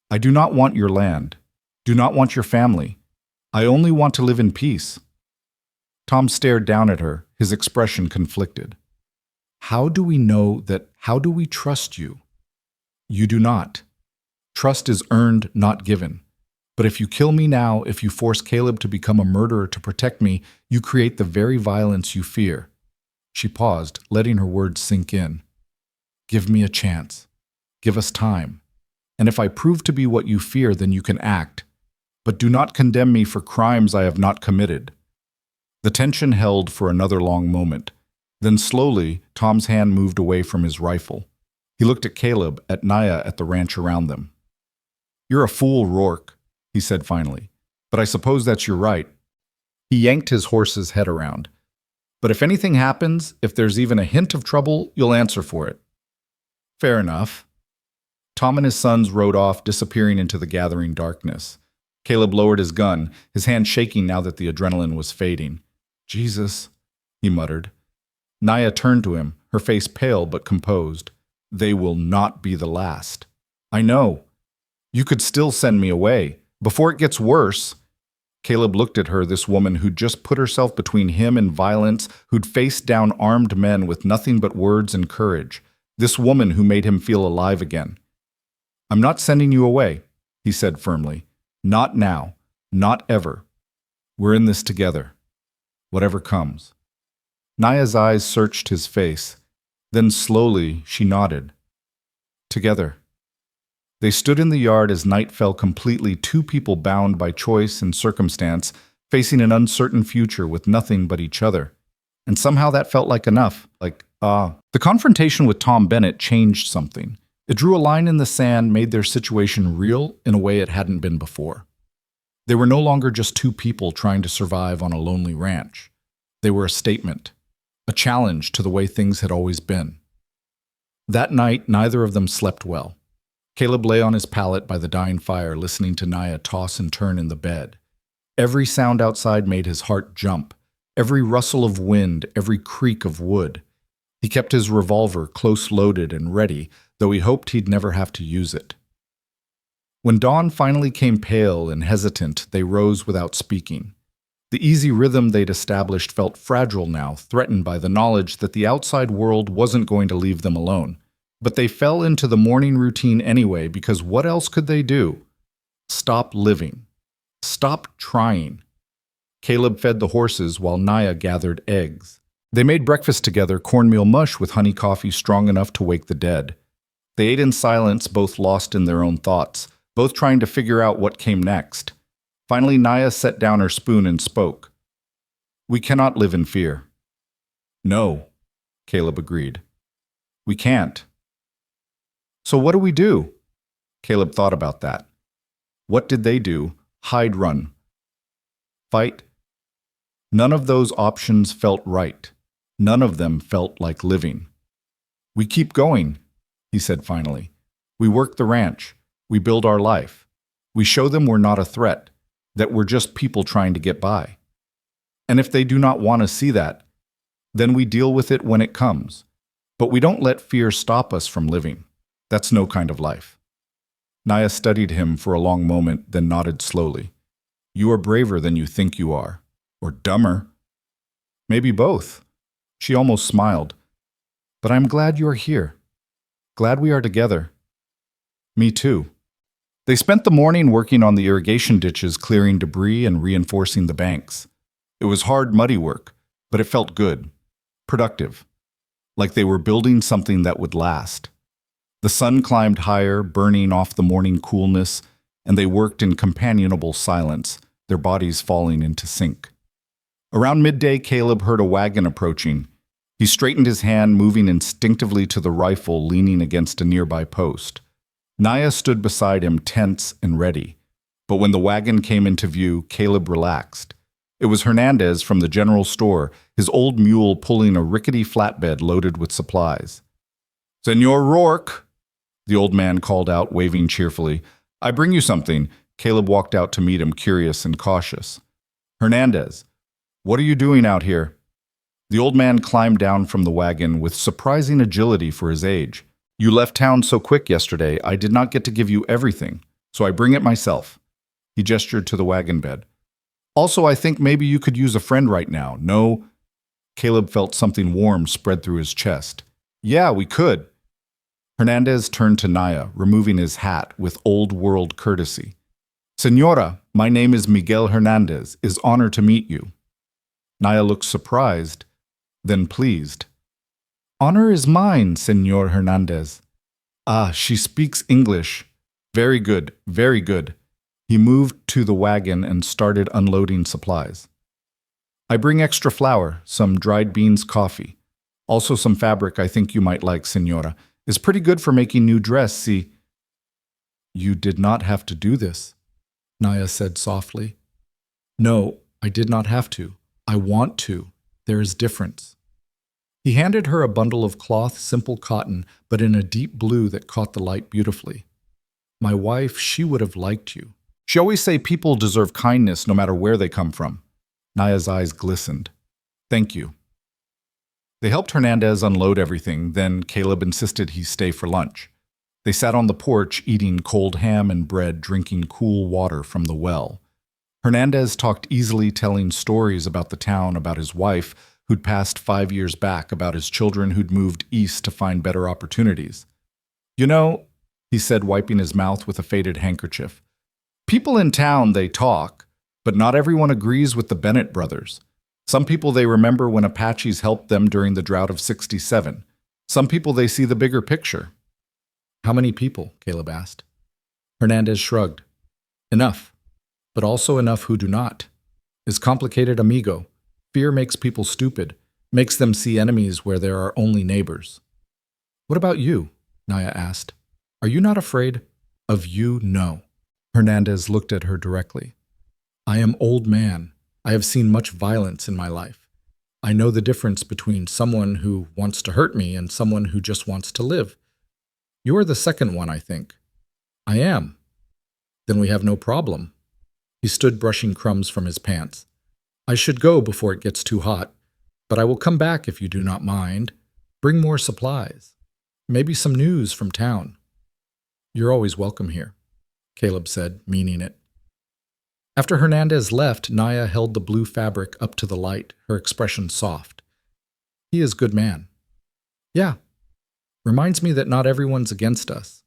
I do not want your land. Do not want your family. I only want to live in peace." Tom stared down at her, his expression conflicted. "How do we know that? How do we trust you?" "You do not. Trust is earned, not given. But if you kill me now, if you force Caleb to become a murderer to protect me, you create the very violence you fear." She paused, letting her words sink in. "Give me a chance. Give us time. And if I prove to be what you fear, then you can act. But do not condemn me for crimes I have not committed." The tension held for another long moment. Then slowly, Tom's hand moved away from his rifle. He looked at Caleb, at Naya, at the ranch around them. "You're a fool, Rourke," he said finally. "But I suppose that's your right." He yanked his horse's head around. "But if anything happens, if there's even a hint of trouble, you'll answer for it." "Fair enough." Tom and his sons rode off, disappearing into the gathering darkness. Caleb lowered his gun, his hand shaking now that the adrenaline was fading. "Jesus," he muttered. Naya turned to him, her face pale but composed. "They will not be the last. I know. You could still send me away. Before it gets worse." Caleb looked at her, this woman who'd just put herself between him and violence, who'd faced down armed men with nothing but words and courage. This woman who made him feel alive again. "I'm not sending you away," he said firmly. "Not now. Not ever. We're in this together. Whatever comes." Naya's eyes searched his face. Then slowly she nodded. Together. They stood in the yard as night fell completely, two people bound by choice and circumstance, facing an uncertain future with nothing but each other. And somehow that felt like enough, The confrontation with Tom Bennett changed something. It drew a line in the sand, made their situation real in a way it hadn't been before. They were no longer just two people trying to survive on a lonely ranch. They were a statement, a challenge to the way things had always been. That night, neither of them slept well. Caleb lay on his pallet by the dying fire, listening to Naya toss and turn in the bed. Every sound outside made his heart jump, every rustle of wind, every creak of wood. He kept his revolver close loaded and ready, though he hoped he'd never have to use it. When dawn finally came pale and hesitant, they rose without speaking. The easy rhythm they'd established felt fragile now, threatened by the knowledge that the outside world wasn't going to leave them alone. But they fell into the morning routine anyway, because what else could they do? Stop living. Stop trying. Caleb fed the horses while Naya gathered eggs. They made breakfast together, cornmeal mush with honey coffee strong enough to wake the dead. They ate in silence, both lost in their own thoughts, both trying to figure out what came next. Finally, Naya set down her spoon and spoke. "We cannot live in fear." "No," Caleb agreed. "We can't." "So what do we do?" Caleb thought about that. What did they do? Hide, run. Fight? None of those options felt right. None of them felt like living. "We keep going," he said finally. "We work the ranch. We build our life. We show them we're not a threat, that we're just people trying to get by. And if they do not want to see that, then we deal with it when it comes. But we don't let fear stop us from living. That's no kind of life." Naya studied him for a long moment, then nodded slowly. "You are braver than you think you are. Or dumber. Maybe both." She almost smiled. "But I'm glad you're here. Glad we are together." "Me too." They spent the morning working on the irrigation ditches, clearing debris and reinforcing the banks. It was hard, muddy work, but it felt good, productive, like they were building something that would last. The sun climbed higher, burning off the morning coolness, and they worked in companionable silence, their bodies falling into sync. Around midday, Caleb heard a wagon approaching. He straightened his hand, moving instinctively to the rifle leaning against a nearby post. Naya stood beside him, tense and ready. But when the wagon came into view, Caleb relaxed. It was Hernandez from the general store, his old mule pulling a rickety flatbed loaded with supplies. "Senor Rourke," the old man called out, waving cheerfully. "I bring you something." Caleb walked out to meet him, curious and cautious. "Hernandez, what are you doing out here?" The old man climbed down from the wagon with surprising agility for his age. "You left town so quick yesterday, I did not get to give you everything, so I bring it myself." He gestured to the wagon bed. "Also, I think maybe you could use a friend right now. No?" Caleb felt something warm spread through his chest. "Yeah, we could." Hernandez turned to Naya, removing his hat with old-world courtesy. "Senora, my name is Miguel Hernandez. It's honor to meet you." Naya looked surprised, then pleased. "Honor is mine, Senor Hernandez." "Ah, she speaks English. Very good, very good." He moved to the wagon and started unloading supplies. "I bring extra flour, some dried beans coffee. Also some fabric I think you might like, Senora. It's pretty good for making new dress, see." "You did not have to do this," Naya said softly. "No, I did not have to. I want to. There is difference." He handed her a bundle of cloth, simple cotton, but in a deep blue that caught the light beautifully. "My wife, she would have liked you. She always say people deserve kindness no matter where they come from." Naya's eyes glistened. "Thank you." They helped Hernandez unload everything, then Caleb insisted he stay for lunch. They sat on the porch, eating cold ham and bread, drinking cool water from the well. Hernandez talked easily, telling stories about the town, about his wife, who'd passed 5 years back, about his children who'd moved east to find better opportunities. "You know," he said, wiping his mouth with a faded handkerchief, "people in town, they talk, but not everyone agrees with the Bennett brothers. Some people they remember when Apaches helped them during the drought of '67. Some people they see the bigger picture." "How many people?" Caleb asked. Hernandez shrugged. "Enough, but also enough who do not. It's complicated, amigo. Fear makes people stupid, makes them see enemies where there are only neighbors." "What about you?" Naya asked. "Are you not afraid?" "Of you, no." Hernandez looked at her directly. "I am old man. I have seen much violence in my life. I know the difference between someone who wants to hurt me and someone who just wants to live. You are the second one, I think." "I am." "Then we have no problem." He stood brushing crumbs from his pants. "I should go before it gets too hot, but I will come back if you do not mind. Bring more supplies. Maybe some news from town." "You're always welcome here," Caleb said, meaning it. After Hernandez left, Naya held the blue fabric up to the light, her expression soft. "He is a good man." "Yeah. Reminds me that not everyone's against us.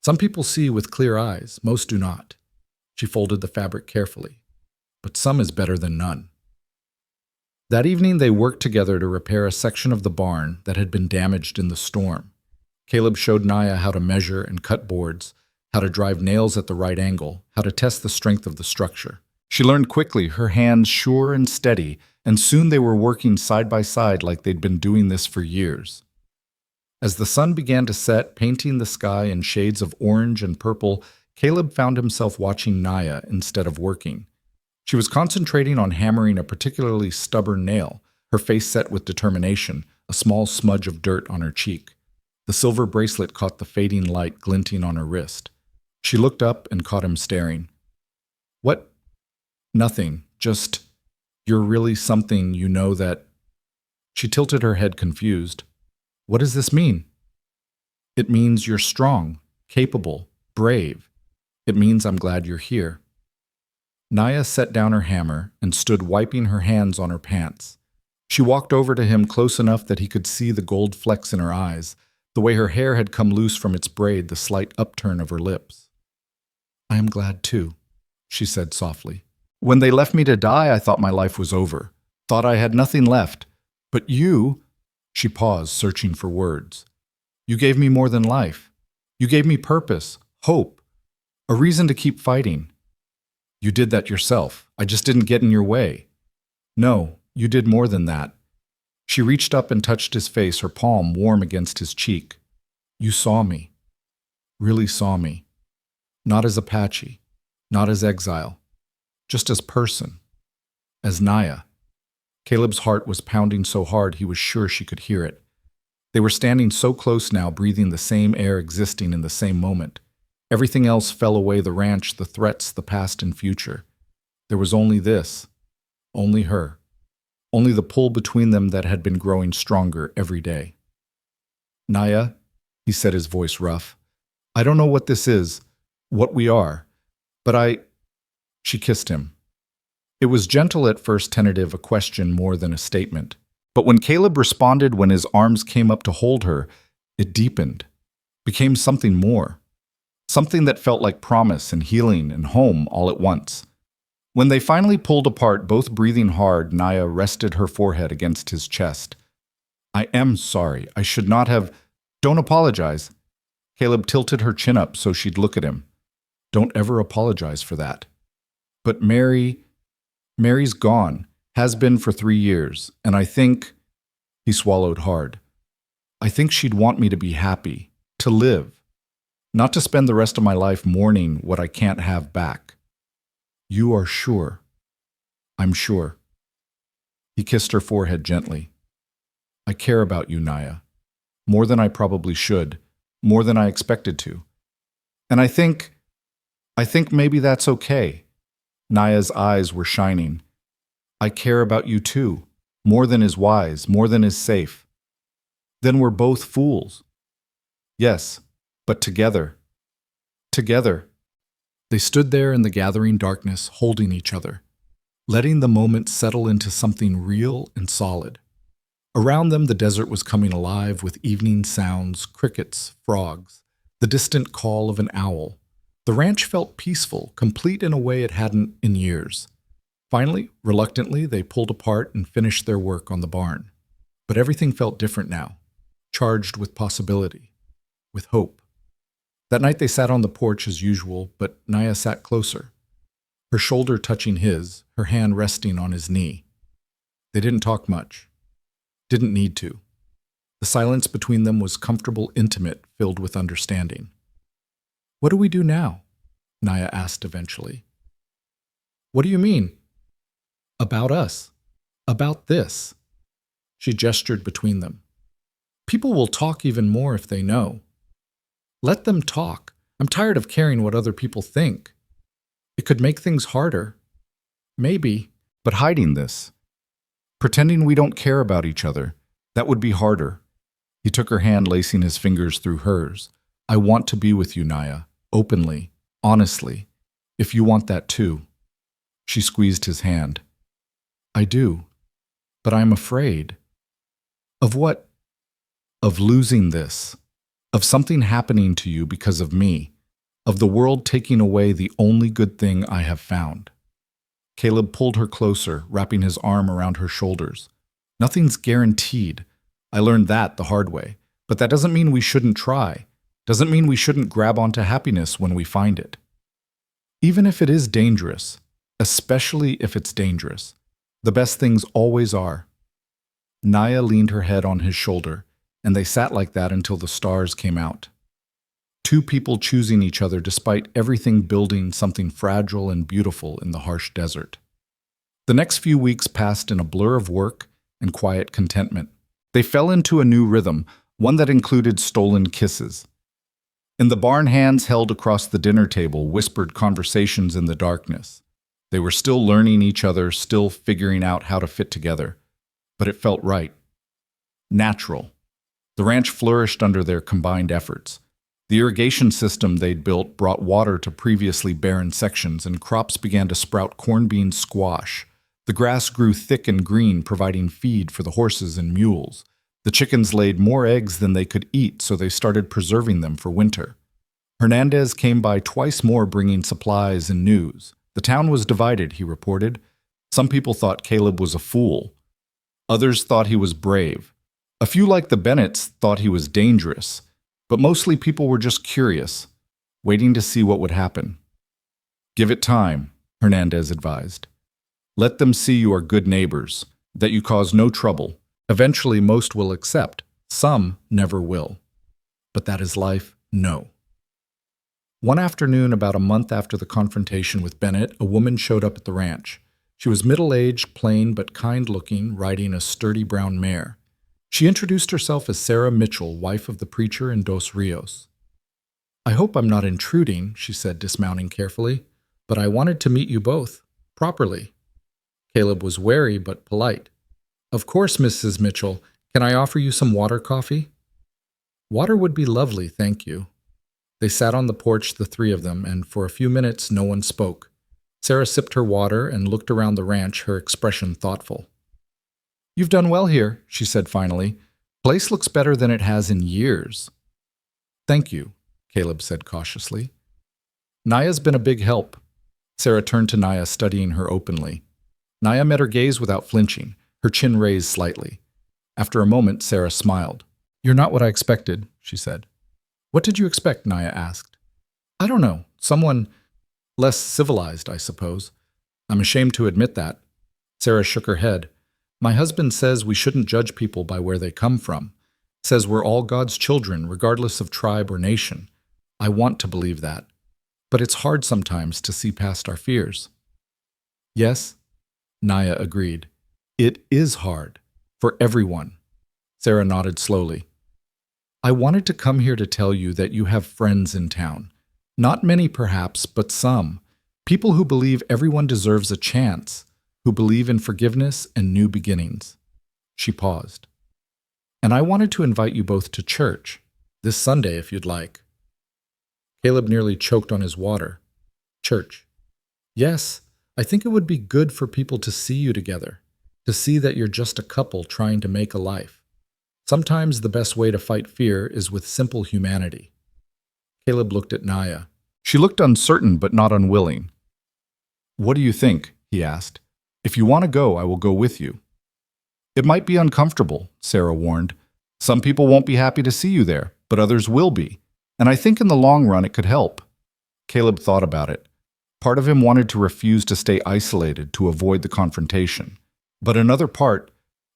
Some people see with clear eyes, most do not." She folded the fabric carefully. "But some is better than none." That evening they worked together to repair a section of the barn that had been damaged in the storm. Caleb showed Naya how to measure and cut boards, how to drive nails at the right angle, how to test the strength of the structure. She learned quickly, her hands sure and steady, and soon they were working side by side like they'd been doing this for years. As the sun began to set, painting the sky in shades of orange and purple, Caleb found himself watching Naya instead of working. She was concentrating on hammering a particularly stubborn nail, her face set with determination, a small smudge of dirt on her cheek. The silver bracelet caught the fading light glinting on her wrist. She looked up and caught him staring. "What?" "Nothing. Just, you're really something, you know that." She tilted her head confused. "What does this mean?" "It means you're strong, capable, brave. It means I'm glad you're here." Naya set down her hammer and stood wiping her hands on her pants. She walked over to him close enough that he could see the gold flecks in her eyes, the way her hair had come loose from its braid, the slight upturn of her lips. "I am glad too," she said softly. "When they left me to die, I thought my life was over, thought I had nothing left. But you—" She paused, searching for words. "You gave me more than life. You gave me purpose, hope, a reason to keep fighting. You did that yourself. I just didn't get in your way. No, you did more than that." She reached up and touched his face, her palm warm against his cheek. "You saw me." really saw me. Not as Apache, not as exile, just as person, as Naya. Caleb's heart was pounding so hard he was sure she could hear it. They were standing so close now, breathing the same air, existing in the same moment. Everything else fell away: the ranch, the threats, the past and future. There was only this, only her, only the pull between them that had been growing stronger every day. Naya, he said, his voice rough, I don't know what this is, what we are, but She kissed him. It was gentle at first, tentative, a question more than a statement. But when Caleb responded, when his arms came up to hold her, it deepened, became something more. Something that felt like promise and healing and home all at once. When they finally pulled apart, both breathing hard, Naya rested her forehead against his chest. I am sorry. I should not have. Don't apologize. Caleb tilted her chin up so she'd look at him. Don't ever apologize for that. But Mary's gone, has been for 3 years, and I think, he swallowed hard, I think she'd want me to be happy, to live, not to spend the rest of my life mourning what I can't have back. You are sure? I'm sure. He kissed her forehead gently. I care about you, Naya, more than I probably should, more than I expected to. And I think maybe that's okay. Naya's eyes were shining. I care about you too, more than is wise, more than is safe. Then we're both fools. Yes, but together. Together. They stood there in the gathering darkness, holding each other, letting the moment settle into something real and solid. Around them, the desert was coming alive with evening sounds, crickets, frogs, the distant call of an owl. The ranch felt peaceful, complete in a way it hadn't in years. Finally, reluctantly, they pulled apart and finished their work on the barn. But everything felt different now, charged with possibility, with hope. That night they sat on the porch as usual, but Naya sat closer, her shoulder touching his, her hand resting on his knee. They didn't talk much. Didn't need to. The silence between them was comfortable, intimate, filled with understanding. What do we do now? Naya asked eventually. What do you mean? About us. About this. She gestured between them. People will talk even more if they know. Let them talk. I'm tired of caring what other people think. It could make things harder. Maybe. But hiding this, pretending we don't care about each other, that would be harder. He took her hand, lacing his fingers through hers. I want to be with you, Naya, openly, honestly, if you want that too. She squeezed his hand. I do, but I'm afraid. Of what? Of losing this. Of something happening to you because of me. Of the world taking away the only good thing I have found. Caleb pulled her closer, wrapping his arm around her shoulders. Nothing's guaranteed. I learned that the hard way. But that doesn't mean we shouldn't try. Doesn't mean we shouldn't grab onto happiness when we find it. Even if it is dangerous, especially if it's dangerous, the best things always are. Naya leaned her head on his shoulder, and they sat like that until the stars came out. Two people choosing each other despite everything, building something fragile and beautiful in the harsh desert. The next few weeks passed in a blur of work and quiet contentment. They fell into a new rhythm, one that included stolen kisses. In the barn, hands held across the dinner table, whispered conversations in the darkness. They were still learning each other, still figuring out how to fit together. But it felt right. Natural. The ranch flourished under their combined efforts. The irrigation system they'd built brought water to previously barren sections, and crops began to sprout corn, beans, squash. The grass grew thick and green, providing feed for the horses and mules. The chickens laid more eggs than they could eat, so they started preserving them for winter. Hernandez came by twice more, bringing supplies and news. The town was divided, he reported. Some people thought Caleb was a fool. Others thought he was brave. A few, like the Bennetts, thought he was dangerous. But mostly people were just curious, waiting to see what would happen. Give it time, Hernandez advised. Let them see you are good neighbors, that you cause no trouble. Eventually most will accept, some never will. But that is life? No. One afternoon, about a month after the confrontation with Bennett, a woman showed up at the ranch. She was middle-aged, plain but kind-looking, riding a sturdy brown mare. She introduced herself as Sarah Mitchell, wife of the preacher in Dos Rios. "I hope I'm not intruding," she said, dismounting carefully, "but I wanted to meet you both, properly." Caleb was wary but polite. "Of course, Mrs. Mitchell. Can I offer you some water coffee?" "Water would be lovely, thank you." They sat on the porch, the three of them, and for a few minutes no one spoke. Sarah sipped her water and looked around the ranch, her expression thoughtful. "You've done well here," she said finally. "Place looks better than it has in years." "Thank you," Caleb said cautiously. "Naya's been a big help." Sarah turned to Naya, studying her openly. Naya met her gaze without flinching, her chin raised slightly. After a moment, Sarah smiled. "You're not what I expected," she said. "What did you expect?" Naya asked. "I don't know. Someone less civilized, I suppose. I'm ashamed to admit that." Sarah shook her head. "My husband says we shouldn't judge people by where they come from. Says we're all God's children, regardless of tribe or nation. I want to believe that. But it's hard sometimes to see past our fears." "Yes," Naya agreed. "It is hard. For everyone." Sarah nodded slowly. "I wanted to come here to tell you that you have friends in town. Not many, perhaps, but some. People who believe everyone deserves a chance, who believe in forgiveness and new beginnings." She paused. "And I wanted to invite you both to church, this Sunday if you'd like." Caleb nearly choked on his water. "Church. Yes, I think it would be good for people to see you together, to see that you're just a couple trying to make a life. Sometimes the best way to fight fear is with simple humanity." Caleb looked at Naya. She looked uncertain but not unwilling. "What do you think?" he asked. "If you want to go, I will go with you." "It might be uncomfortable," Sarah warned. "Some people won't be happy to see you there, but others will be. And I think in the long run it could help." Caleb thought about it. Part of him wanted to refuse to stay isolated to avoid the confrontation. But another part,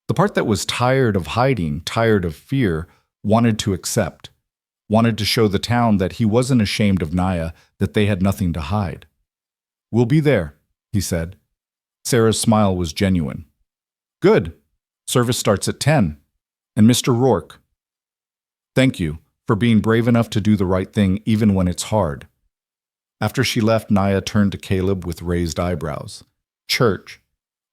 the part that was tired of hiding, tired of fear, wanted to accept. Wanted to show the town that he wasn't ashamed of Naya, that they had nothing to hide. "We'll be there," he said. Sarah's smile was genuine. "Good. Service starts at 10. And Mr. Rourke, thank you for being brave enough to do the right thing even when it's hard." After she left, Naya turned to Caleb with raised eyebrows. "Church."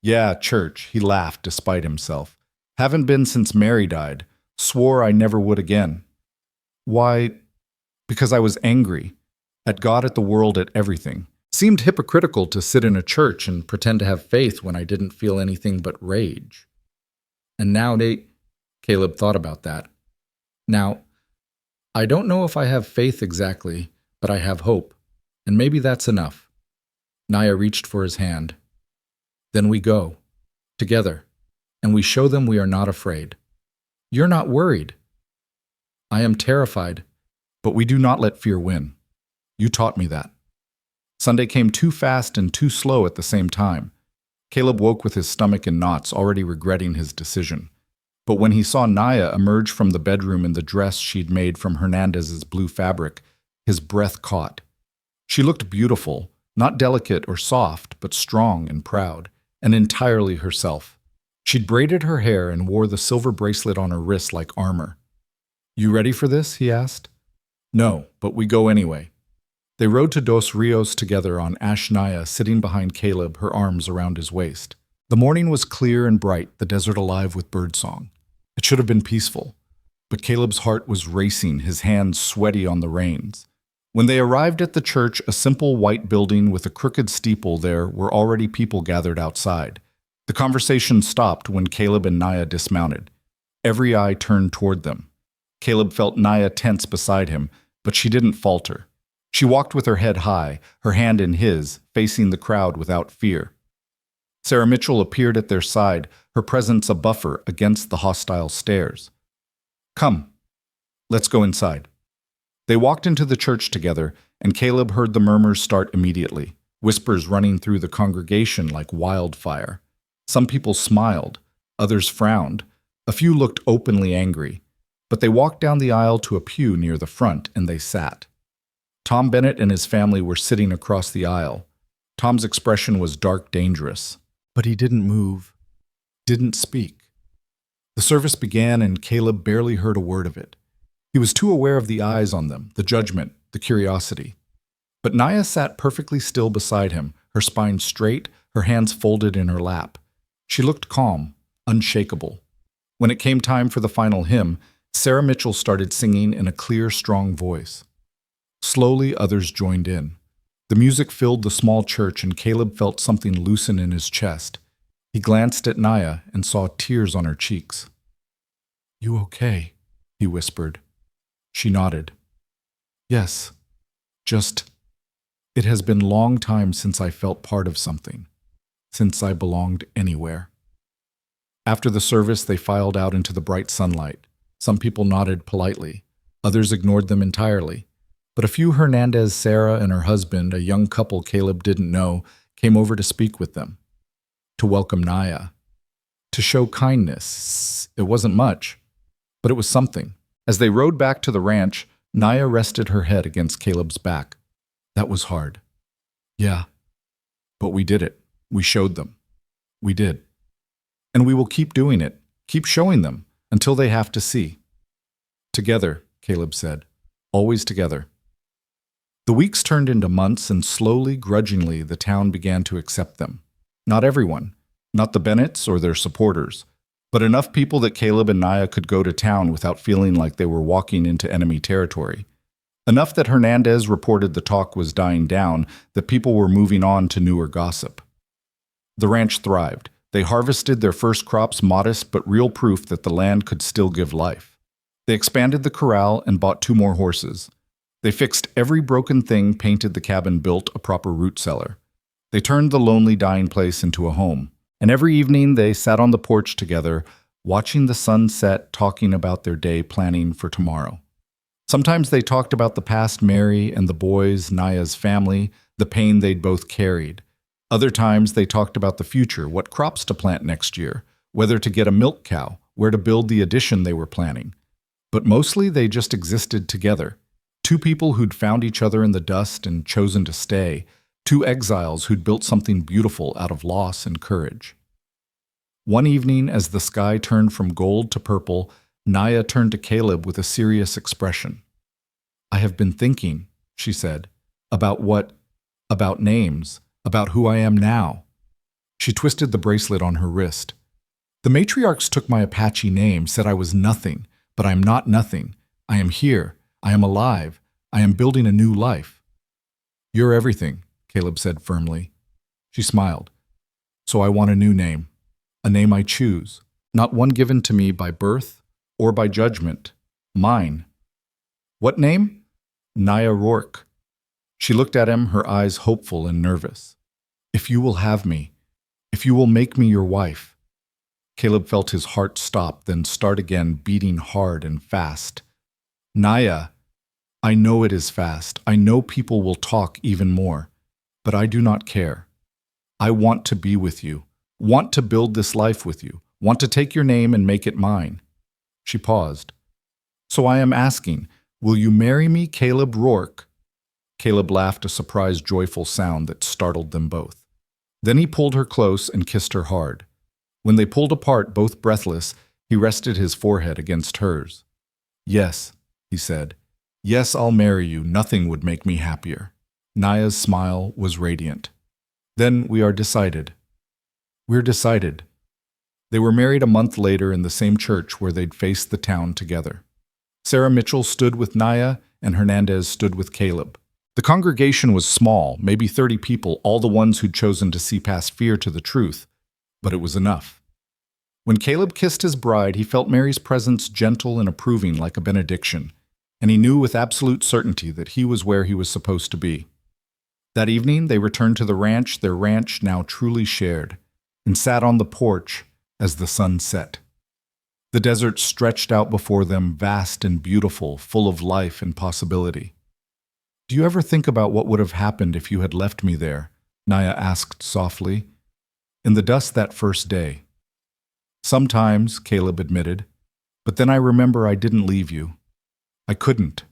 "Yeah, church," he laughed despite himself. "Haven't been since Mary died. Swore I never would again." "Why?" "Because I was angry. At God, at the world, at everything. Seemed hypocritical to sit in a church and pretend to have faith when I didn't feel anything but rage. And now Caleb thought about that. "Now, I don't know if I have faith exactly, but I have hope. And maybe that's enough." Naya reached for his hand. "Then we go. Together. And we show them we are not afraid. You're not worried." "I am terrified, but we do not let fear win. You taught me that." Sunday came too fast and too slow at the same time. Caleb woke with his stomach in knots, already regretting his decision. But when he saw Naya emerge from the bedroom in the dress she'd made from Hernandez's blue fabric, his breath caught. She looked beautiful, not delicate or soft, but strong and proud, and entirely herself. She'd braided her hair and wore the silver bracelet on her wrist like armor. "You ready for this?" he asked. "No, but we go anyway." They rode to Dos Rios together on Ash Naya, sitting behind Caleb, her arms around his waist. The morning was clear and bright, the desert alive with birdsong. It should have been peaceful, but Caleb's heart was racing, his hands sweaty on the reins. When they arrived at the church, a simple white building with a crooked steeple, there were already people gathered outside. The conversation stopped when Caleb and Naya dismounted. Every eye turned toward them. Caleb felt Naya tense beside him, but she didn't falter. She walked with her head high, her hand in his, facing the crowd without fear. Sarah Mitchell appeared at their side, her presence a buffer against the hostile stares. "Come, let's go inside." They walked into the church together, and Caleb heard the murmurs start immediately, whispers running through the congregation like wildfire. Some people smiled, others frowned, a few looked openly angry, but they walked down the aisle to a pew near the front and they sat. Tom Bennett and his family were sitting across the aisle. Tom's expression was dark, dangerous, but he didn't move, didn't speak. The service began and Caleb barely heard a word of it. He was too aware of the eyes on them, the judgment, the curiosity. But Naya sat perfectly still beside him, her spine straight, her hands folded in her lap. She looked calm, unshakable. When it came time for the final hymn, Sarah Mitchell started singing in a clear, strong voice. Slowly, others joined in. The music filled the small church and Caleb felt something loosen in his chest. He glanced at Naya and saw tears on her cheeks. "You okay?" he whispered. She nodded. "Yes, just, it has been a long time since I felt part of something, since I belonged anywhere." After the service, they filed out into the bright sunlight. Some people nodded politely. Others ignored them entirely. But a few Hernandez, Sarah, and her husband, a young couple Caleb didn't know, came over to speak with them, to welcome Naya, to show kindness. It wasn't much, but it was something. As they rode back to the ranch, Naya rested her head against Caleb's back. "That was hard." "Yeah, but we did it. We showed them. We did. And we will keep doing it, keep showing them, until they have to see." "Together," Caleb said. "Always together." The weeks turned into months, and slowly, grudgingly, the town began to accept them. Not everyone, not the Bennetts or their supporters, but enough people that Caleb and Naya could go to town without feeling like they were walking into enemy territory. Enough that Hernandez reported the talk was dying down, that people were moving on to newer gossip. The ranch thrived. They harvested their first crops, modest but real proof that the land could still give life. They expanded the corral and bought 2 more horses. They fixed every broken thing, painted the cabin, built a proper root cellar. They turned the lonely, dying place into a home. And every evening they sat on the porch together, watching the sun set, talking about their day, planning for tomorrow. Sometimes they talked about the past, Mary and the boys, Naya's family, the pain they'd both carried. Other times they talked about the future, what crops to plant next year, whether to get a milk cow, where to build the addition they were planning. But mostly they just existed together. 2 people who'd found each other in the dust and chosen to stay. 2 exiles who'd built something beautiful out of loss and courage. One evening, as the sky turned from gold to purple, Naya turned to Caleb with a serious expression. "I have been thinking," she said, "about names, about who I am now." She twisted the bracelet on her wrist. "The matriarchs took my Apache name, said I was nothing, but I am not nothing. I am here. I am alive. I am building a new life." "You're everything," Caleb said firmly. She smiled. "So I want a new name, a name I choose, not one given to me by birth or by judgment, mine." "What name?" "Naya Rourke." She looked at him, her eyes hopeful and nervous. "If you will have me, if you will make me your wife." Caleb felt his heart stop, then start again, beating hard and fast. "Naya, I know it is fast. I know people will talk even more, but I do not care. I want to be with you, want to build this life with you, want to take your name and make it mine." She paused. "So I am asking, will you marry me, Caleb Rourke?" Caleb laughed, a surprised, joyful sound that startled them both. Then he pulled her close and kissed her hard. When they pulled apart, both breathless, he rested his forehead against hers. "Yes," he said. "Yes, I'll marry you. Nothing would make me happier." Naya's smile was radiant. "Then we are decided." "We're decided." They were married a month later in the same church where they'd faced the town together. Sarah Mitchell stood with Naya, and Hernandez stood with Caleb. The congregation was small, maybe 30 people, all the ones who'd chosen to see past fear to the truth, but it was enough. When Caleb kissed his bride, he felt Mary's presence gentle and approving like a benediction, and he knew with absolute certainty that he was where he was supposed to be. That evening, they returned to the ranch, their ranch now truly shared, and sat on the porch as the sun set. The desert stretched out before them, vast and beautiful, full of life and possibility. "Do you ever think about what would have happened if you had left me there?" Naya asked softly. "In the dust that first day." "Sometimes," Caleb admitted, "but then I remember I didn't leave you. I couldn't.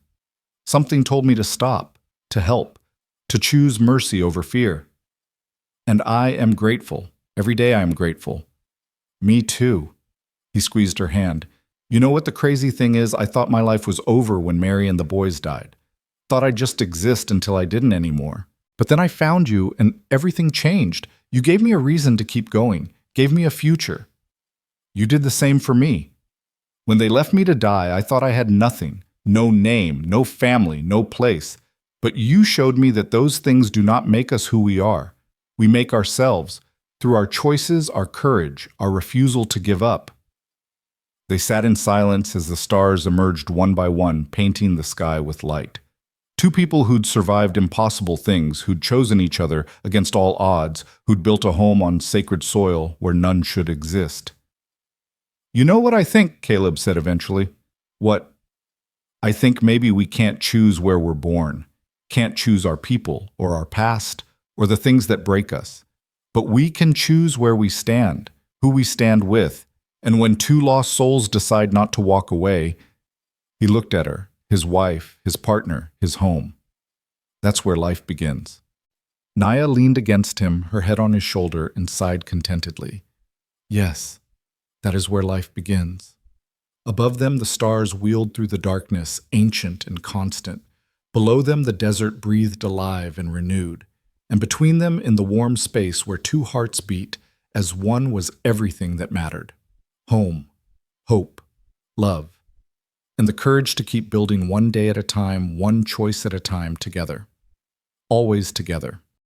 Something told me to stop, to help, to choose mercy over fear. And I am grateful. Every day I am grateful. Me too. He squeezed her hand. You know what the crazy thing is? I thought my life was over when Mary and the boys died. Thought I'd just exist until I didn't anymore. But then I found you and everything changed. You gave me a reason to keep going, gave me a future. You did the same for me. When they left me to die, I thought I had nothing, no name, no family, no place. But you showed me that those things do not make us who we are. We make ourselves, through our choices, our courage, our refusal to give up. They sat in silence as the stars emerged one by one, painting the sky with light. Two people who'd survived impossible things, who'd chosen each other against all odds, who'd built a home on sacred soil where none should exist. You know what I think, Caleb said eventually. What? I think maybe we can't choose where we're born, can't choose our people or our past or the things that break us. But we can choose where we stand, who we stand with. And when two lost souls decide not to walk away, he looked at her, his wife, his partner, his home. That's where life begins. Naya leaned against him, her head on his shoulder, and sighed contentedly. Yes, that is where life begins. Above them, the stars wheeled through the darkness, ancient and constant. Below them, the desert breathed alive and renewed. And between them, in the warm space where two hearts beat, as one was everything that mattered. Home, hope, love, and the courage to keep building one day at a time, one choice at a time together. Always together.